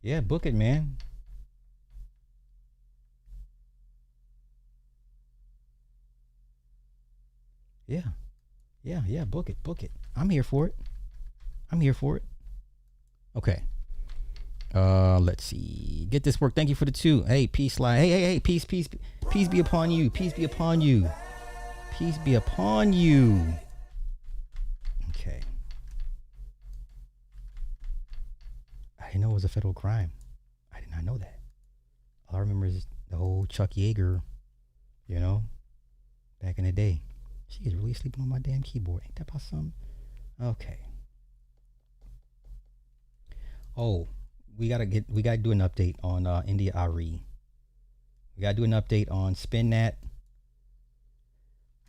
Yeah, book it, man. Yeah, book it. I'm here for it. Okay. Let's see. Get this work. Thank you for the 2. Hey, peace, slide. Hey, peace be upon you. Peace be upon you. Peace be upon you. Okay. I didn't know it was a federal crime. I did not know that. All I remember is the whole Chuck Yeager, back in the day. She is really sleeping on my damn keyboard. Ain't that about something? Okay. Oh, we gotta do an update on India Ari. We gotta do an update on Spin That.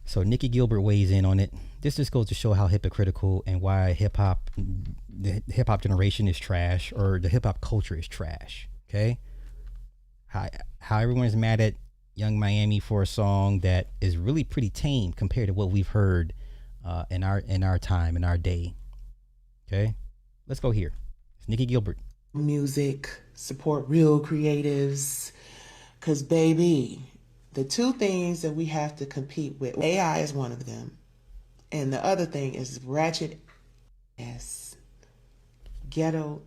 So Nikki Gilbert weighs in on it. This just goes to show how hypocritical and why the hip hop generation is trash, or the hip hop culture is trash. Okay. How everyone is mad at Young Miami for a song that is really pretty tame compared to what we've heard in our time, in our day. Okay, let's go here. It's Nikki Gilbert. Music, support real creatives, because baby, the 2 things that we have to compete with, AI is one of them, and the other thing is ratchet ass, ghetto,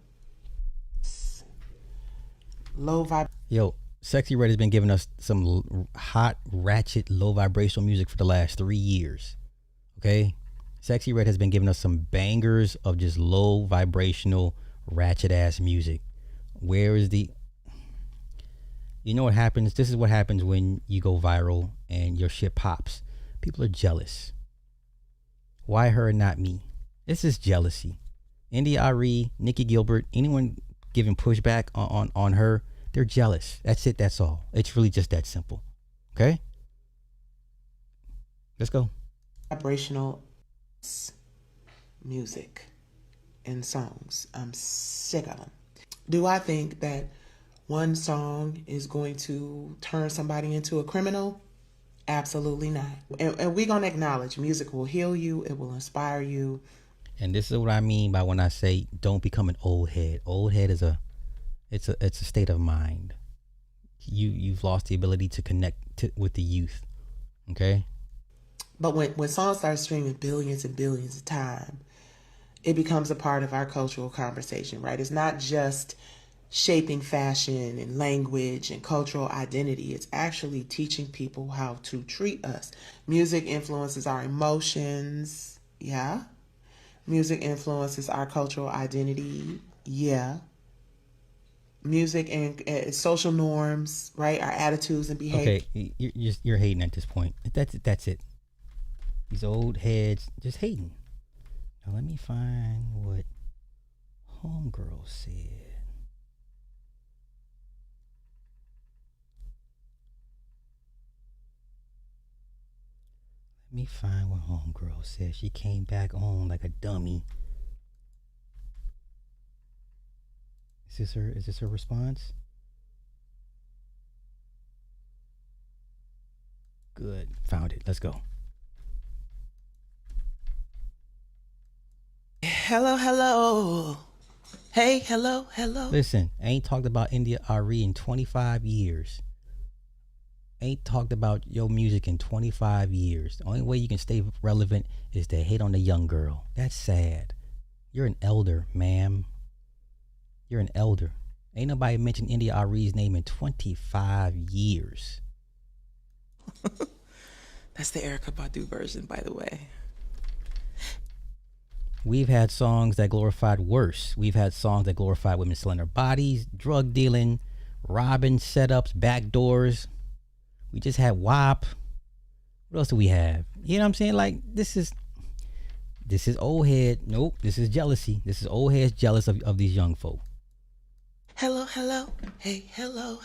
low vibe. Yo, Sexy Red has been giving us some hot, ratchet, low vibrational music for the last 3 years. Okay? Sexy Red has been giving us some bangers of just low vibrational, ratchet ass music. Where is the... You know what happens? This is what happens when you go viral and your shit pops. People are jealous. Why her and not me? This is jealousy. India Ari, Nikki Gilbert, anyone giving pushback on her, they're jealous. That's it. That's all. It's really just that simple. Okay? Let's go. Vibrational music and songs. I'm sick of them. Do I think that one song is going to turn somebody into a criminal? Absolutely not. And we're going to acknowledge music will heal you. It will inspire you. And this is what I mean by when I say don't become an old head. Old head is it's a state of mind. You've lost the ability to connect with the youth. Okay? But when songs start streaming billions and billions of time, it becomes a part of our cultural conversation, right? It's not just shaping fashion and language and cultural identity. It's actually teaching people how to treat us. Music influences our emotions, Yeah. Music influences our cultural identity. Yeah. Music and social norms, right? Our attitudes and behavior. Okay, you're hating at this point. That's it. These old heads just hating. Now let me find what Homegirl said. Let me find what Homegirl said. She came back on like a dummy. Is this her response? Good. Found it. Let's go. Hello. Hey, hello. Listen, I ain't talked about India Ari in 25 years. Ain't talked about your music in 25 years. The only way you can stay relevant is to hate on the young girl. That's sad. You're an elder, ma'am. You're an elder. Ain't nobody mentioned India Ari's name in 25 years. That's the Erykah Badu version, by the way. We've had songs that glorified worse. We've had songs that glorified women's slender bodies, drug dealing, robbing setups, backdoors. We just had WAP. What else do we have? You know what I'm saying? Like, this is old head. Nope, this is jealousy. This is old heads jealous of these young folk. Hello. Hey, hello.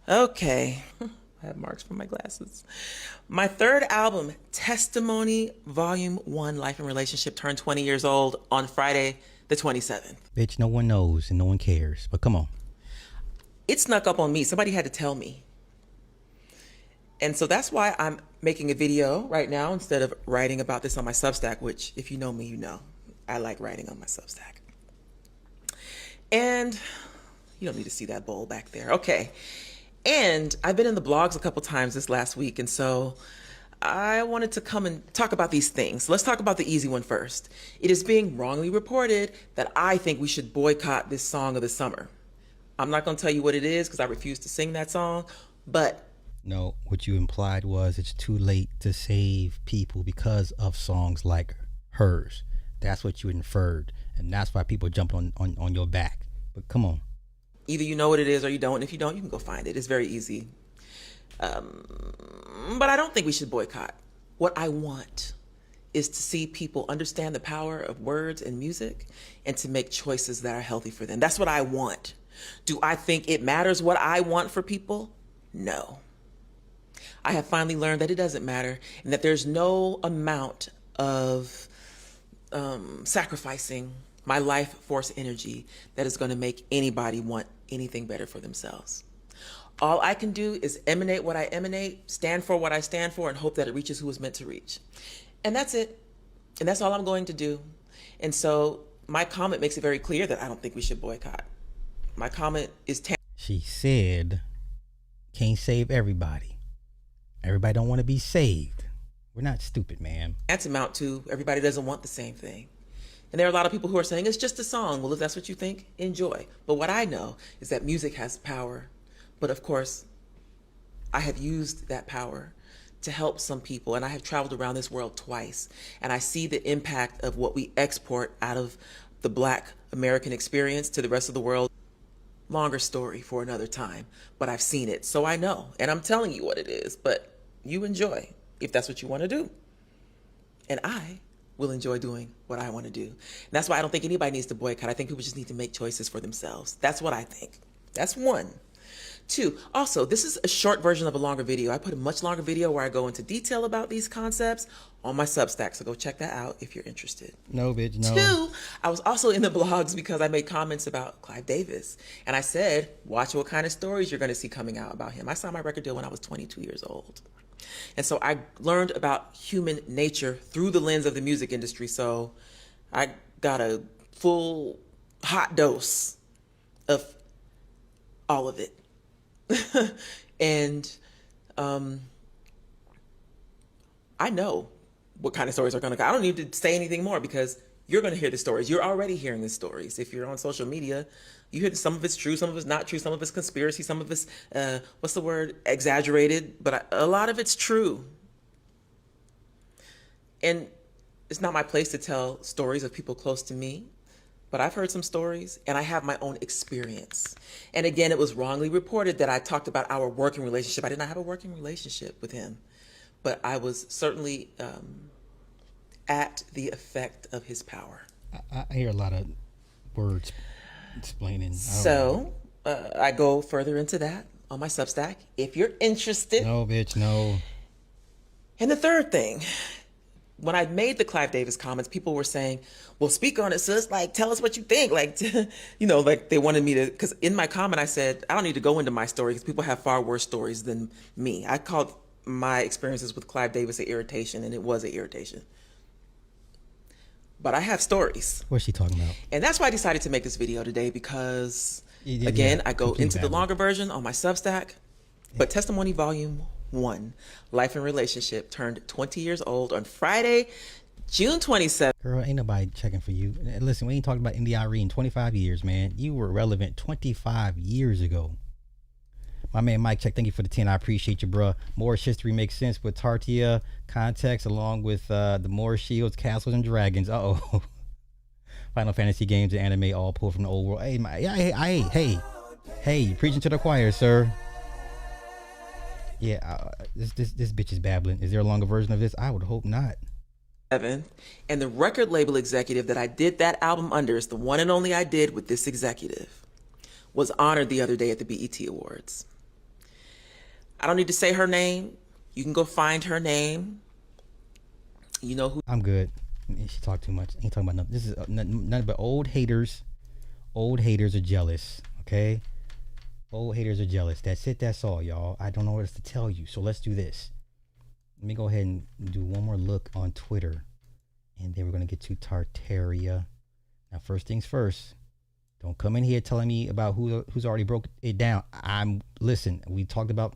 Okay. I have marks from my glasses. My third album, Testimony, Volume 1, Life and Relationship, turned 20 years old on Friday the 27th. Bitch, no one knows and no one cares. But come on. It snuck up on me. Somebody had to tell me. And so that's why I'm making a video right now instead of writing about this on my Substack, which if you know me, you know I like writing on my Substack. And you don't need to see that bowl back there. Okay. And I've been in the blogs a couple times this last week. And so I wanted to come and talk about these things. Let's talk about the easy one first. It is being wrongly reported that I think we should boycott this song of the summer. I'm not going to tell you what it is because I refuse to sing that song, but... No, what you implied was it's too late to save people because of songs like hers. That's what you inferred. And that's why people jump on your back. But come on. Either you know what it is or you don't. And if you don't, you can go find it. It's very easy. But I don't think we should boycott. What I want is to see people understand the power of words and music and to make choices that are healthy for them. That's what I want. Do I think it matters what I want for people? No. I have finally learned that it doesn't matter and that there's no amount of sacrificing my life force energy that is going to make anybody want anything better for themselves. All I can do is emanate what I emanate, stand for what I stand for, and hope that it reaches who it's meant to reach. And that's it. And that's all I'm going to do. And so my comment makes it very clear that I don't think we should boycott. My comment is... She said, can't save everybody. Everybody don't want to be saved. We're not stupid, man. Tantamount to everybody doesn't want the same thing. And there are a lot of people who are saying it's just a song. Well, if that's what you think, enjoy. But what I know is that music has power. But of course, I have used that power to help some people. And I have traveled around this world twice. And I see the impact of what we export out of the Black American experience to the rest of the world. Longer story for another time, but I've seen it. So I know. And I'm telling you what it is. But you enjoy if that's what you want to do. And I will enjoy doing what I want to do. And that's why I don't think anybody needs to boycott. I think people just need to make choices for themselves. That's what I think. That's one. Two, also, this is a short version of a longer video. I put a much longer video where I go into detail about these concepts on my Substack. So go check that out if you're interested. No, bitch, no. Two, I was also in the blogs because I made comments about Clive Davis. And I said, watch what kind of stories you're going to see coming out about him. I signed my record deal when I was 22 years old. And so I learned about human nature through the lens of the music industry. So I got a full hot dose of all of it. And I know what kind of stories are going to go. I don't need to say anything more because you're going to hear the stories. You're already hearing the stories. If you're on social media, you hear some of it's true, some of it's not true, some of it's conspiracy, some of it's, what's the word, exaggerated, but a lot of it's true. And it's not my place to tell stories of people close to me, but I've heard some stories and I have my own experience. And again, it was wrongly reported that I talked about our working relationship. I did not have a working relationship with him, but I was certainly at the effect of his power. I hear a lot of words explaining. So I go further into that on my Substack if you're interested. No, bitch, no. And the third thing, when I made the Clive Davis comments, people were saying, well, speak on it, sis. Like, tell us what you think. Like, you know, like they wanted me to, because in my comment, I said, I don't need to go into my story because people have far worse stories than me. I called my experiences with Clive Davis an irritation, and it was an irritation. But I have stories. What's she talking about? And that's why I decided to make this video today because, again, I go into the longer version on my Substack, but Testimony Volume 1, Life and Relationship, turned 20 years old on Friday, June 27th. Girl, ain't nobody checking for you. Listen, we ain't talking about NDRE in 25 years, man. You were relevant 25 years ago. My man Mike Check, thank you for the 10. I appreciate you, bruh. Moorish history makes sense with Tartia context along with the Moorish shields, castles, and dragons. Uh-oh. Final Fantasy games and anime all pulled from the old world. Hey, you preaching to the choir, sir. Yeah, this bitch is babbling. Is there a longer version of this? I would hope not. And the record label executive that I did that album under, is the one and only I did with this executive, was honored the other day at the BET Awards. I don't need to say her name. You can go find her name. You know who. I'm good. She talked too much. Ain't talking about nothing. This is nothing but old haters. Old haters are jealous. Okay? Old haters are jealous. That's it. That's all, y'all. I don't know what else to tell you. So let's do this. Let me go ahead and do one more look on Twitter. And then we're going to get to Tartaria. Now, first things first. Don't come in here telling me about who's already broke it down. Listen, we talked about,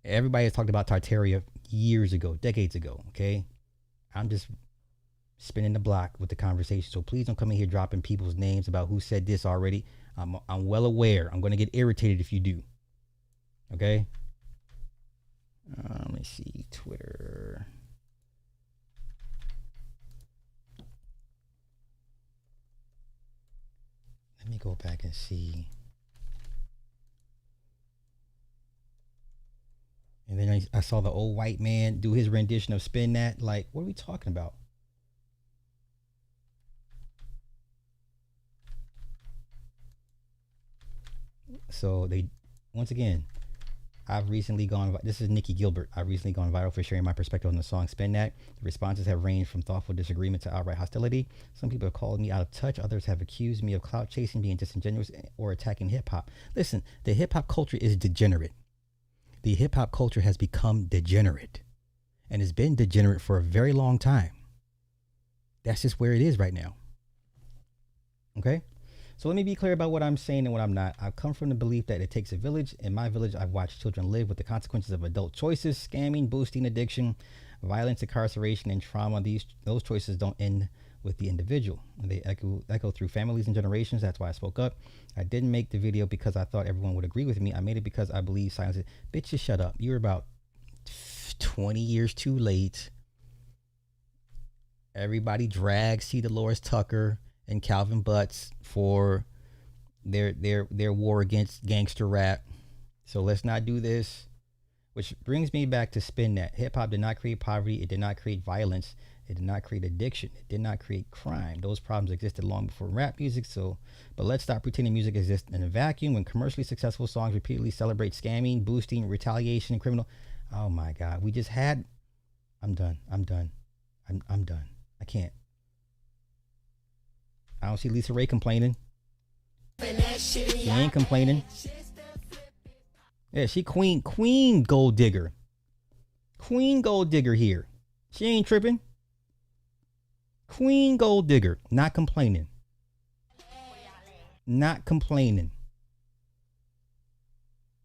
everybody has talked about Tartaria years ago, decades ago, okay? I'm just spinning the block with the conversation. So please don't come in here dropping people's names about who said this already. I'm well aware. I'm going to get irritated if you do. Okay? Let me see. Twitter. Let me go back and see. And then I saw the old white man do his rendition of Spin That. Like, what are we talking about? So they, once again, I've recently gone, this is Nikki Gilbert. I've recently gone viral for sharing my perspective on the song Spin That. The responses have ranged from thoughtful disagreement to outright hostility. Some people have called me out of touch. Others have accused me of clout chasing, being disingenuous, or attacking hip hop. Listen, the hip hop culture is degenerate. The hip hop culture has become degenerate and has been degenerate for a very long time. That's just where it is right now. Okay? So let me be clear about what I'm saying and what I'm not. I've come from the belief that it takes a village. In my village, I've watched children live with the consequences of adult choices, scamming, boosting addiction, violence, incarceration, and trauma. Those choices don't end with the individual. They echo through families and generations. That's why I spoke up. I didn't make the video because I thought everyone would agree with me. I made it because I believe silence is... Bitch, just shut up. You're about 20 years too late. Everybody drags C. Dolores Tucker and Calvin Butts for their war against gangster rap. So let's not do this. Which brings me back to Spin That. Hip hop did not create poverty. It did not create violence. It did not create addiction. It did not create crime. Those problems existed long before rap music. But let's stop pretending music exists in a vacuum when commercially successful songs repeatedly celebrate scamming, boosting, retaliation, and criminal. Oh my God. We just had. I'm done. I'm done. I can't. I don't see Lisa Ray complaining. She ain't complaining. Yeah, she queen gold digger. Queen gold digger here. She ain't tripping. Queen gold digger. Not complaining. Not complaining.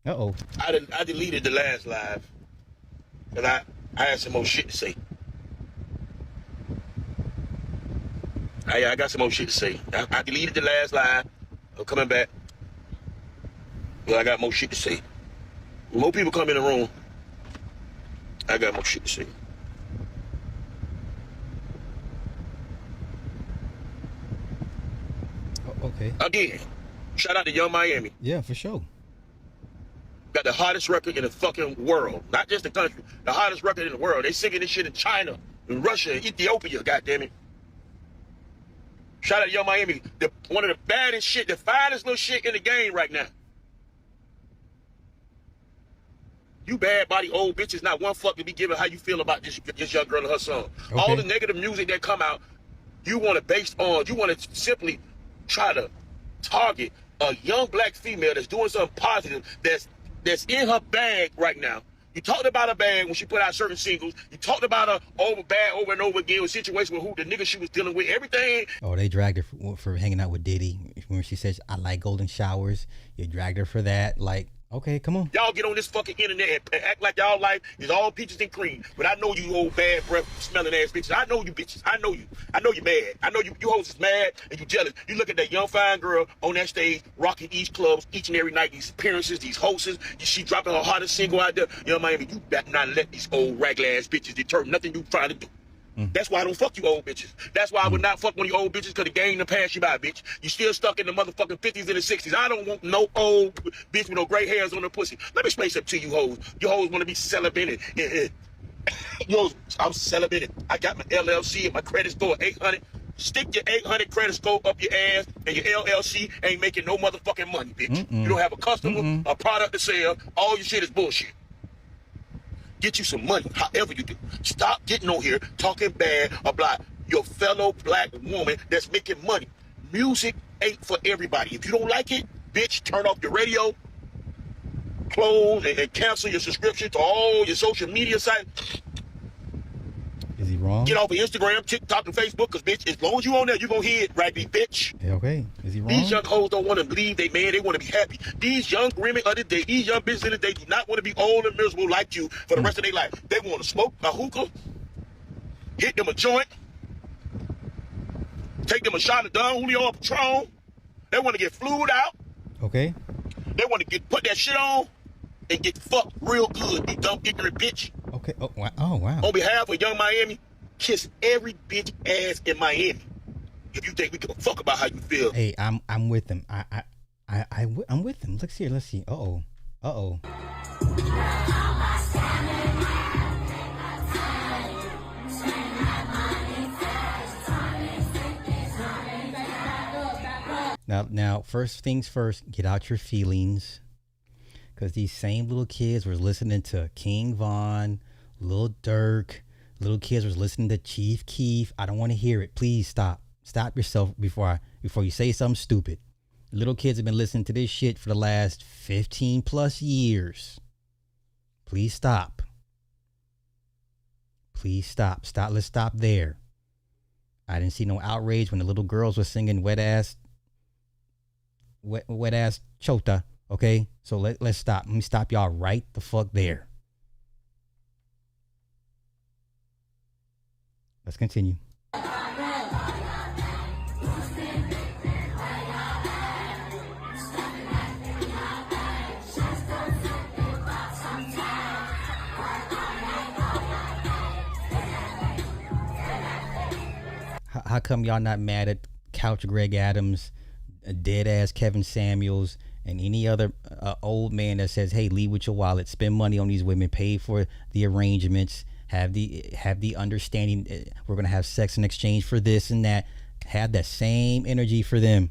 Uh-oh. I deleted the last live. Because I had some more shit to say. I got some more shit to say. I deleted the last live. I'm coming back. But I got more shit to say. More people come in the room. I got more shit to say. Okay. Again, shout out to Young Miami. Yeah, for sure. Got the hottest record in the fucking world. Not just the country. The hottest record in the world. They singing this shit in China, in Russia, in Ethiopia, goddammit. Shout out to Young Miami. One of the baddest shit, the finest little shit in the game right now. You bad body old bitches, not one fuck to be giving how you feel about this young girl and her song. Okay. All the negative music that come out, you want to simply try to target a young black female that's doing something positive, that's in her bag right now. You talked about her bag when she put out certain singles. You talked about her over and over again with situations with who the nigga she was dealing with, everything. Oh, they dragged her for hanging out with Diddy. When she says, I like golden showers, you dragged her for that. Like, okay, come on. Y'all get on this fucking internet and act like y'all life is all peaches and cream. But I know you old bad breath smelling ass bitches. I know you bitches. I know you. I know you mad. I know you hoes is mad and you jealous. You look at that young fine girl on that stage rocking these clubs each and every night, these appearances, these hosts. She dropping her hottest single out there. You know, Miami, you better not let these old raglan ass bitches deter nothing you trying to do. That's why I don't fuck you old bitches. That's why I would not fuck one of you old bitches, because the game done pass you by, bitch. You still stuck in the motherfucking 50s and the 60s. I don't want no old bitch with no gray hairs on her pussy. Let me explain something to you hoes. You hoes want to be celibate. Yo, I'm celibate. I got my LLC and my credit score 800. Stick your 800 credit score up your ass, and your LLC ain't making no motherfucking money, bitch. You don't have a customer, a product to sell. All your shit is bullshit. Get you some money, however you do. Stop getting on here talking bad about your fellow black woman that's making money. Music ain't for everybody. If you don't like it, bitch, turn off your radio, close and cancel your subscription to all your social media sites. Is he wrong? Get off of Instagram, TikTok, and Facebook, because, bitch, as long as you on there, you gonna hear it, raggedy bitch. Okay. Is he wrong? These young hoes don't want to leave they man. They want to be happy. These young women of the day, these young bitches of the day do not want to be old and miserable like you for the rest of their life. They want to smoke a hookah, hit them a joint, take them a shot of Don Julio Patron. They want to get flued out. Okay. They want to put that shit on and get fucked real good, you dumb ignorant bitch. Okay. Oh wow. Oh, wow. On behalf of Young Miami, kiss every bitch ass in Miami. If you think we give a fuck about how you feel. Hey, I'm with him. I'm with him. Let's see. Uh oh. Now, first things first, get out your feelings. Because these same little kids were listening to King Von, Lil Durk. Little kids were listening to Chief Keef. I don't want to hear it. Please stop. Stop yourself before you say something stupid. Little kids have been listening to this shit for the last 15 plus years. Please stop. Please stop. Let's stop there. I didn't see no outrage when the little girls were singing wet ass chota. Okay, so let's stop. Let me stop y'all right the fuck there. Let's continue. How come y'all not mad at Couch Greg Adams, dead ass Kevin Samuels, and any other old man that says, hey, leave with your wallet, spend money on these women, pay for the arrangements, have the understanding we're going to have sex in exchange for this and that. Have that same energy for them.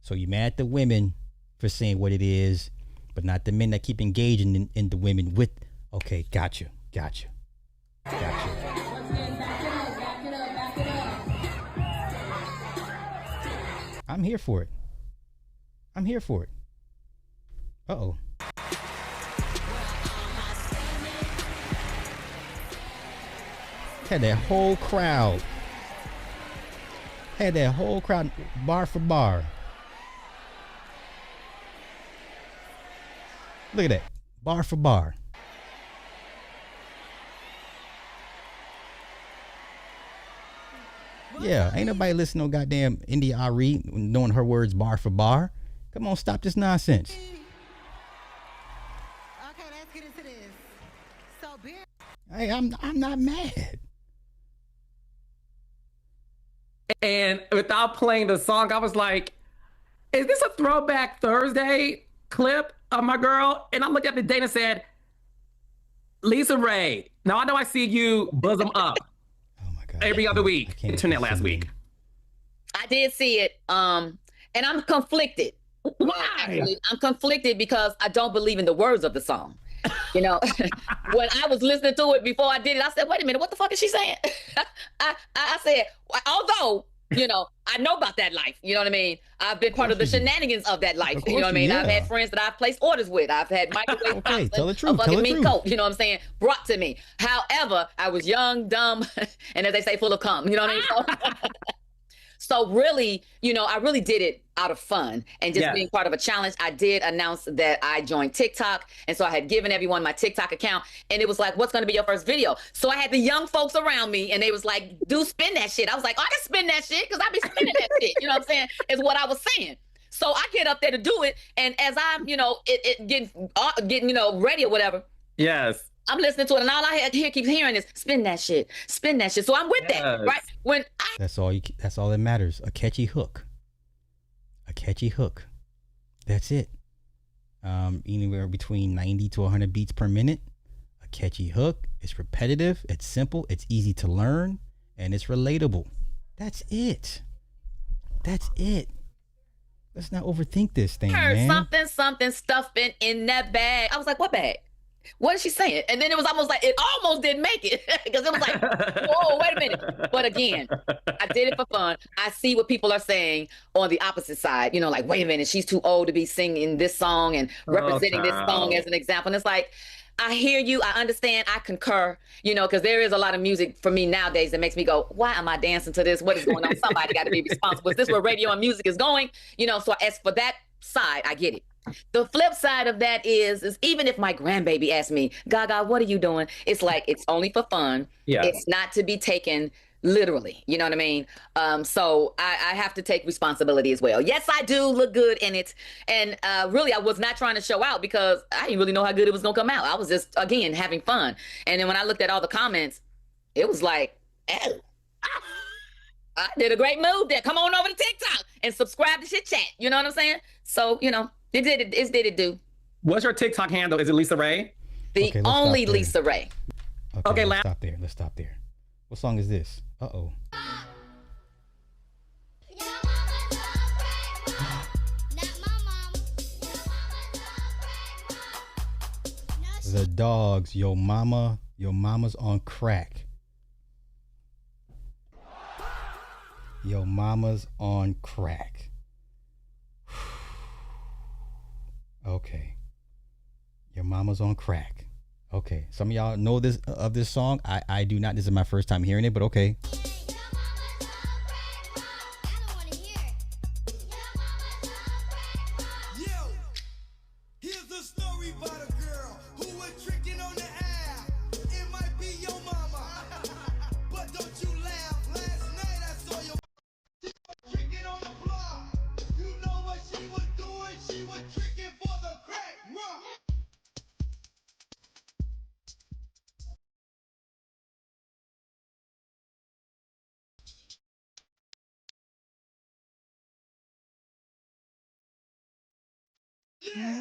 So you mad at the women for saying what it is, but not the men that keep engaging in the women with, okay, gotcha. I'm here for it. Uh-oh. Had that whole crowd bar for bar. Look at that. Bar for bar. Yeah, ain't nobody listening to goddamn India Ari knowing her words bar for bar. Come on, stop this nonsense. Okay, let's get into this. So, hey, I'm not mad. And without playing the song, I was like, is this a Throwback Thursday clip of my girl? And I looked at the date and said, Lisa Ray. Now I know I see you bosom up every other week. Internet last week. I did see it. And I'm conflicted. Why? Actually, I'm conflicted because I don't believe in the words of the song. You know, when I was listening to it before I did it, I said, wait a minute, what the fuck is she saying? I said, although, you know, I know about that life. You know what I mean? I've been part of the shenanigans of that life. You know what I mean? I've had friends that I've placed orders with. I've had microwave tell the a truth. fucking mink coat, you know what I'm saying, brought to me. However, I was young, dumb, and as they say, full of cum. You know what I mean? So really, you know, I really did it out of fun and just being part of a challenge. I did announce that I joined TikTok. And so I had given everyone my TikTok account. And it was like, what's going to be your first video? So I had the young folks around me and they was like, dude, spin that shit. I was like, oh, I can spin that shit because I be spinning that shit. You know what I'm saying? Is what I was saying. So I get up there to do it. And as I'm, you know, getting, you know, ready or whatever. Yes. I'm listening to it, and all I keep hearing is spin that shit, spin that shit. So I'm with that, right? When That's all that matters. A catchy hook. A catchy hook. That's it. Anywhere between 90 to 100 beats per minute. A catchy hook. It's repetitive. It's simple. It's easy to learn, and it's relatable. That's it. That's it. Let's not overthink this thing, man. something stuffing in that bag. I was like, what bag? What is she saying? And then it was almost like, it almost didn't make it because it was like, whoa, wait a minute. But again, I did it for fun. I see what people are saying on the opposite side, you know, like, wait a minute, she's too old to be singing this song and representing this song as an example. And it's like, I hear you. I understand. I concur, you know, because there is a lot of music for me nowadays that makes me go, why am I dancing to this? What is going on? Somebody got to be responsible. Is this where radio and music is going? You know, so as for that side, I get it. The flip side of that is even if my grandbaby asks me, Gaga, what are you doing? It's like, it's only for fun. Yeah. It's not to be taken literally. You know what I mean? So I have to take responsibility as well. Yes, I do look good in it. And really, I was not trying to show out because I didn't really know how good it was going to come out. I was just, again, having fun. And then when I looked at all the comments, it was like, oh, I did a great move there. Come on over to TikTok and subscribe to Shit Chat. You know what I'm saying? So, you know, it did it do. What's your TikTok handle? Is it Lisa Ray? The only Lisa Ray. Okay, let's stop there. Let's stop there. What song is this? Uh-oh. The Dogs, Yo Mama's on crack. Yo Mama's on crack. Okay. Your mama's on crack. Okay. Some of y'all know this song. I do not. This is my first time hearing it, but okay.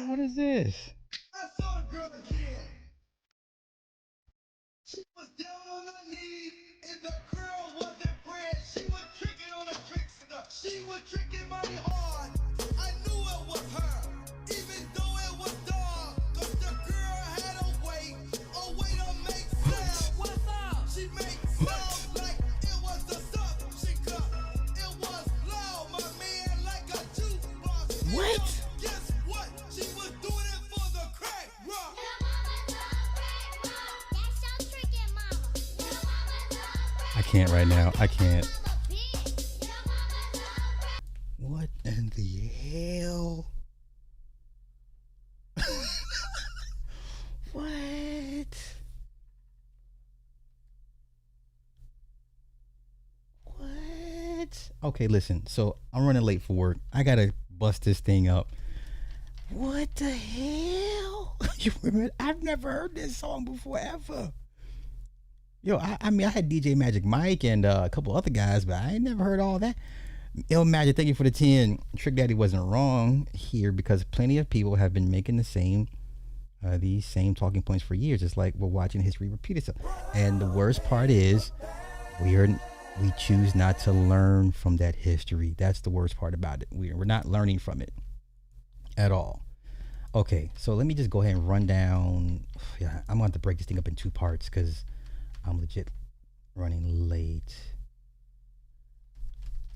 What is this? I saw the girl again. She was down on her knees, and the girl wasn't bread. She was tricking on a trickster. She was tricking money hard. I knew it was her, even though it was dark. 'Cause the girl had a way to make sound. What's up? She made sounds like it was the stuff she cut. It was loud, my man, like a jukebox. What? Guess what? She was doing it for the crack rock. I can't right now. I can't. What in the hell? What? What? Okay, listen. So I'm running late for work. I gotta bust this thing up. What the hell? You remember? I've never heard this song before ever. Yo, I mean, I had DJ Magic Mike and a couple other guys, but I ain't never heard all that. Yo, Magic, thank you for the 10. Trick Daddy wasn't wrong here because plenty of people have been making these same talking points for years. It's like we're watching history repeat itself. And the worst part is we choose not to learn from that history. That's the worst part about it. We're not learning from it at all. Okay, so let me just go ahead and run down. Yeah, I'm going to have to break this thing up in 2 parts because I'm legit running late.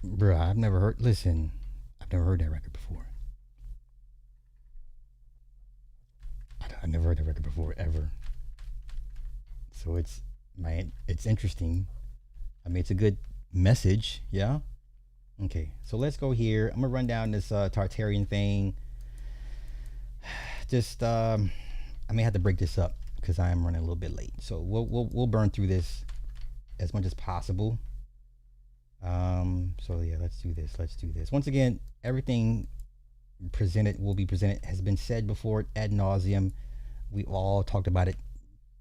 Bruh, I've never heard that record before. I've never heard that record before, ever. So it's interesting. I mean, it's a good message, yeah? Okay, so let's go here. I'm going to run down this Tartarian thing. Just, I may have to break this up because I am running a little bit late. So we'll burn through this as much as possible. So yeah, let's do this. Once again, everything will be presented has been said before ad nauseum. We all talked about it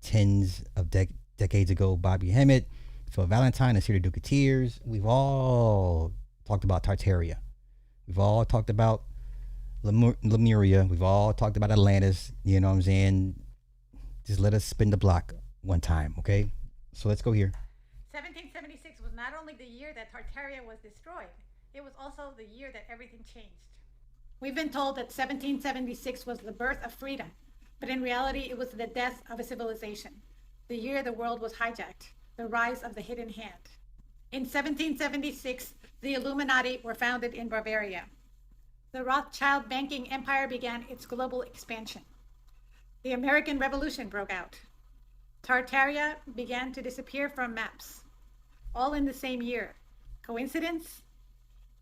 tens of decades ago. Bobby Hemmett, Phil Valentine, Assyria Duketeers. We've all talked about Tartaria. We've all talked about Lemuria. We've all talked about Atlantis. You know what I'm saying? Just let us spin the block one time, okay? So let's go here. 1776 was not only the year that Tartaria was destroyed, it was also the year that everything changed. We've been told that 1776 was the birth of freedom, but in reality, it was the death of a civilization. The year the world was hijacked, the rise of the hidden hand. In 1776, the Illuminati were founded in Bavaria. The Rothschild banking empire began its global expansion. The American Revolution broke out. Tartaria began to disappear from maps, all in the same year. Coincidence?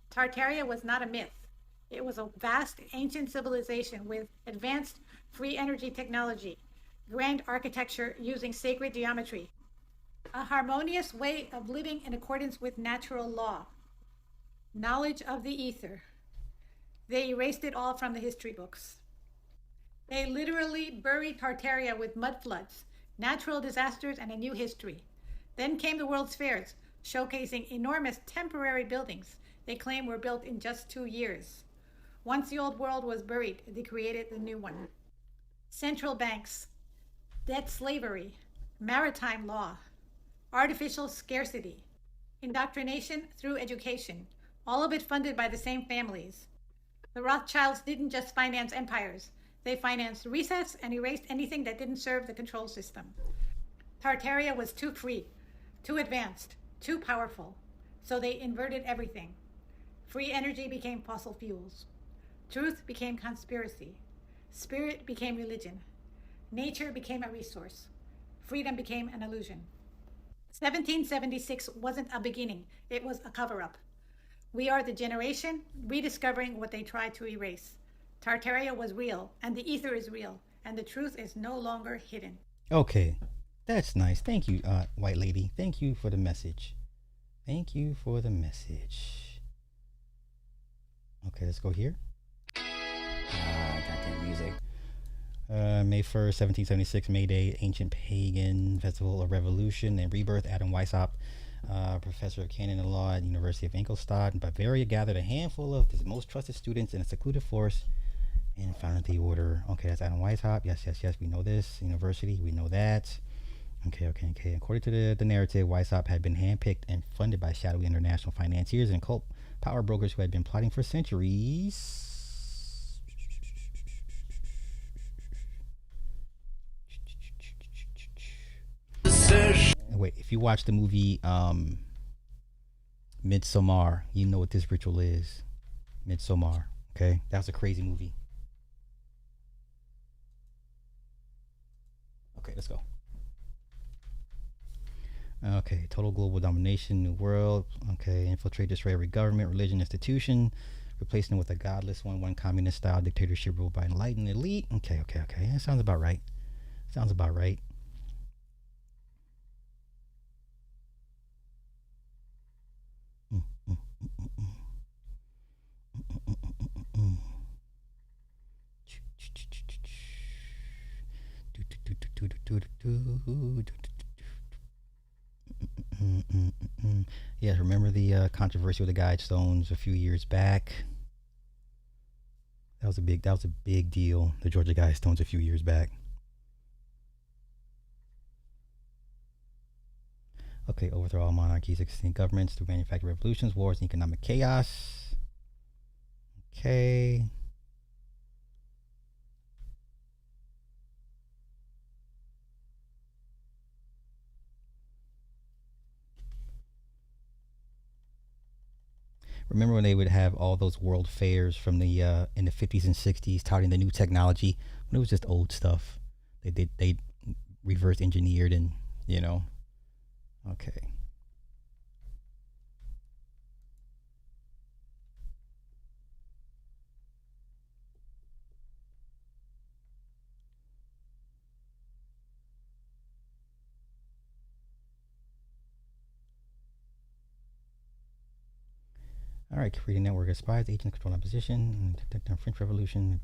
Tartaria was not a myth. It was a vast ancient civilization with advanced free energy technology, grand architecture using sacred geometry, a harmonious way of living in accordance with natural law, knowledge of the ether. They erased it all from the history books. They literally buried Tartaria with mud floods, natural disasters, and a new history. Then came the World's Fairs, showcasing enormous temporary buildings they claim were built in just 2 years. Once the old world was buried, they created the new one. Central banks, debt slavery, maritime law, artificial scarcity, indoctrination through education, all of it funded by the same families. The Rothschilds didn't just finance empires. They financed recess and erased anything that didn't serve the control system. Tartaria was too free, too advanced, too powerful. So they inverted everything. Free energy became fossil fuels. Truth became conspiracy. Spirit became religion. Nature became a resource. Freedom became an illusion. 1776 wasn't a beginning. It was a cover-up. We are the generation rediscovering what they tried to erase. Tartaria was real, and the ether is real, and the truth is no longer hidden. Okay, that's nice. Thank you, white lady. Thank you for the message. Thank you for the message. Okay, let's go here. Goddamn music. May 1st, 1776, May Day, ancient pagan festival of revolution and rebirth. Adam Weishaupt, professor of canon and law at University of Ingolstadt in Bavaria, gathered a handful of his most trusted students in a secluded forest and founded the order. Okay, that's Adam Weishaupt. Yes, we know this. University, we know that. Okay. According to the narrative, Weishaupt had been handpicked and funded by shadowy international financiers and cult power brokers who had been plotting for centuries. Wait, if you watch the movie Midsommar, you know what this ritual is. Midsommar, okay? That was a crazy movie. Okay, let's go. Okay, total global domination, new world. Okay, infiltrate, destroy every government, religion, institution, replacing it with a godless one communist style dictatorship ruled by enlightened elite. Okay. That sounds about right. Yes, remember the controversy with the Guidestones a few years back? That was a big deal. The Georgia Guidestones a few years back. Okay, overthrow all monarchies, existing governments through manufactured revolutions, wars, and economic chaos. Okay. Remember when they would have all those world fairs from the in the 50s and 60s touting the new technology when it was just old stuff. They reverse engineered and, you know. Okay. All right, creating network of spies, agents controlling opposition, French Revolution.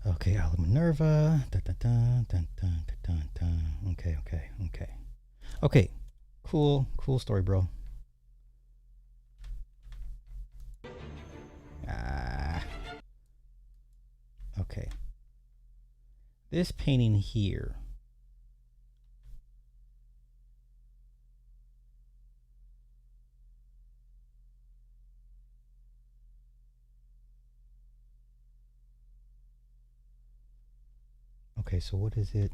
Okay, Isle of Minerva. Okay. Cool story, bro. Okay. This painting here. Okay, so what is it?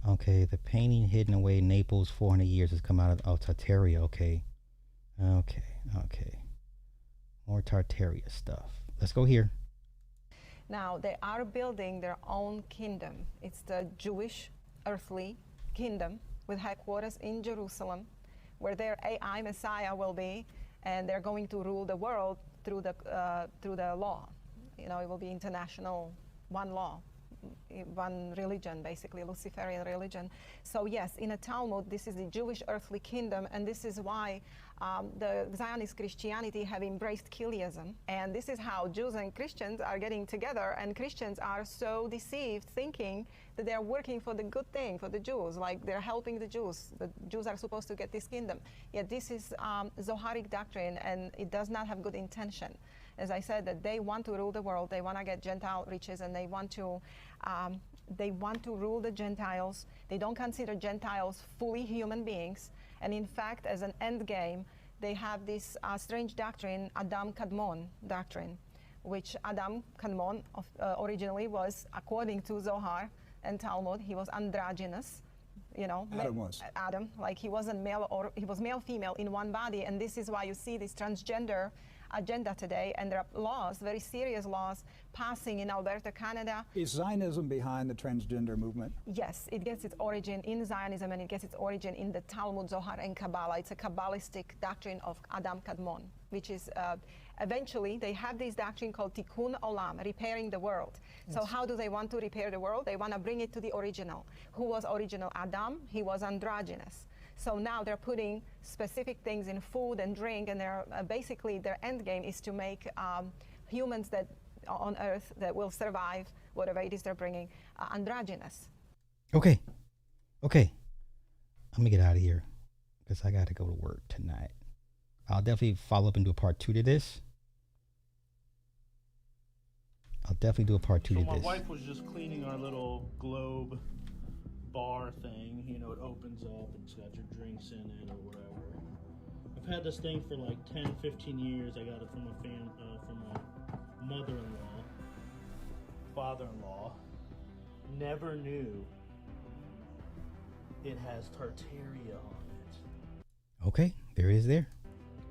Okay, the painting hidden away in Naples 400 years has come out of Tartaria. Okay. More Tartaria stuff. Let's go here. Now, they are building their own kingdom. It's the Jewish earthly kingdom with headquarters in Jerusalem, where their AI Messiah will be, and they're going to rule the world through the law. You know, it will be international, one law, one religion, basically, Luciferian religion. So yes, in a Talmud, this is the Jewish earthly kingdom, and this is why the Zionist Christianity have embraced Colorism. And this is how Jews and Christians are getting together, and Christians are so deceived, thinking that they're working for the good thing, for the Jews, like they're helping the Jews. The Jews are supposed to get this kingdom. Yet this is Zoharic doctrine, and it does not have good intention. As I said, that they want to rule the world, they want to get Gentile riches, and they want to rule the Gentiles. They don't consider Gentiles fully human beings. And in fact, as an end game, they have this strange doctrine, Adam Kadmon doctrine, which Adam Kadmon originally was, according to Zohar and Talmud, he was androgynous. You know, Adam, like he wasn't male, or he was male, female in one body. And this is why you see this transgender agenda today, and there are laws, very serious laws, passing in Alberta, Canada. Is Zionism behind the transgender movement? Yes, it gets its origin in Zionism, and it gets its origin in the Talmud, Zohar, and Kabbalah. It's a Kabbalistic doctrine of Adam Kadmon, which is eventually they have this doctrine called Tikkun Olam, repairing the world. Yes. So how do they want to repair the world? They want to bring it to the original. Who was original Adam? He was androgynous. So now they're putting specific things in food and drink, and they're basically their end game is to make humans that on Earth that will survive whatever it is they're bringing androgynous. Okay. I'm gonna get out of here because I gotta go to work tonight. I'll definitely follow up and do a part 2 to this. I'll definitely do a part 2 to My this. wife was just cleaning our little globe bar thing. You know, it opens up and it's got your drinks in it or whatever. I've had this thing for like 10, 15 years. I got it from my mother-in-law, father-in-law. Never knew it has Tartaria on it. Okay, there it is there.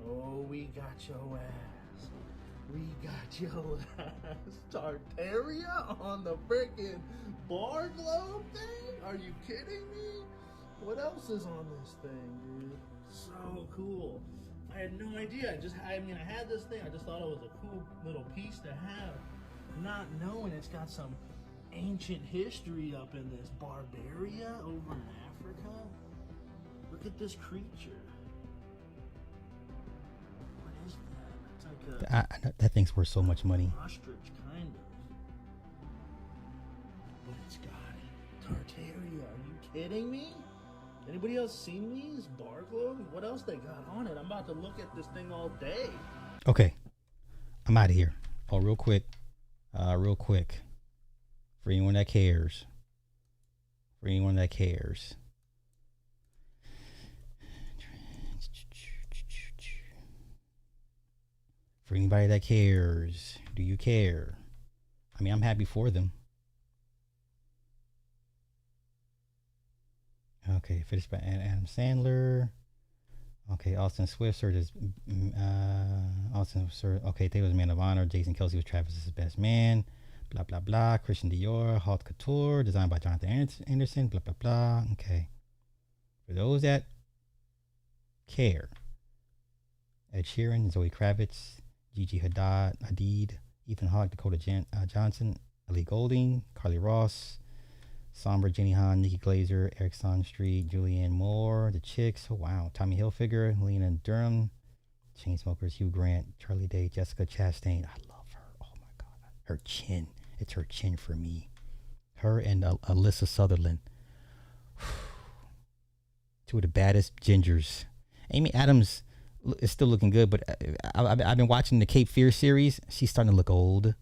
Oh, we got your ass. We got your ass. Tartaria on the freaking bar globe thing? Are you kidding me? What else is on this thing, dude? So cool. I had no idea. I had this thing. I just thought it was a cool little piece to have. Not knowing it's got some ancient history up in this Barbaria over in Africa. Look at this creature. What is that? That thing's worth so much money. Ostrich, kind of. But it's got Tartaria. Are you kidding me? Anybody else seen these? Bar globes? What else they got on it? I'm about to look at this thing all day. Okay, I'm out of here. Oh, real quick. For anyone that cares. For anybody that cares, do you care? I mean, I'm happy for them. Okay, finished by Adam Sandler. Okay, Austin Swift served as okay, Taylor was Man of Honor. Jason Kelsey was Travis's best man. Blah blah blah. Christian Dior, Haute Couture, designed by Jonathan Anderson. Blah blah blah. Okay, for those that care, Ed Sheeran, Zoe Kravitz, Gigi Hadid, Ethan Hawke, Dakota Johnson, Ellie Goulding, Carly Ross, Somber, Jenny Han, Nikki Glazer, Eric Sonstreet, Julianne Moore, The Chicks, oh wow, Tommy Hilfiger, Lena Durham, Chainsmokers, Hugh Grant, Charlie Day, Jessica Chastain. I love her. Oh my God. Her chin. It's her chin for me. Her and Alyssa Sutherland. Two of the baddest gingers. Amy Adams is still looking good, but I've been watching the Cape Fear series. She's starting to look old.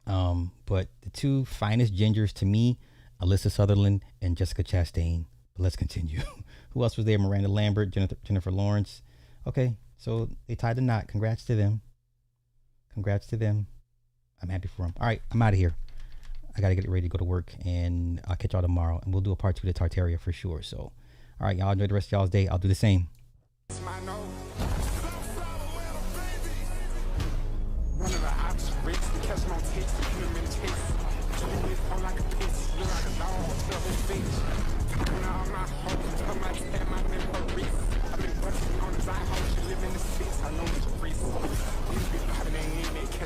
But the two finest gingers to me, Alyssa Sutherland and Jessica Chastain. But let's continue. Who else was there? Miranda Lambert, Jennifer Lawrence. Okay, so they tied the knot. Congrats to them. I'm happy for them. All right, I'm out of here. I got to get ready to go to work, and I'll catch y'all tomorrow. And we'll do a part 2 to Tartaria for sure. So, all right, y'all enjoy the rest of y'all's day. I'll do the same. One of the ops rigs to catch my taste, put him in chase. Doing this all like a bitch, look like a dog, double bitch. Talking to all my hoes, I might stand my memories. I've been busting on his eye, how she live in the streets, I know it's a freeze. These be popping, they ain't catch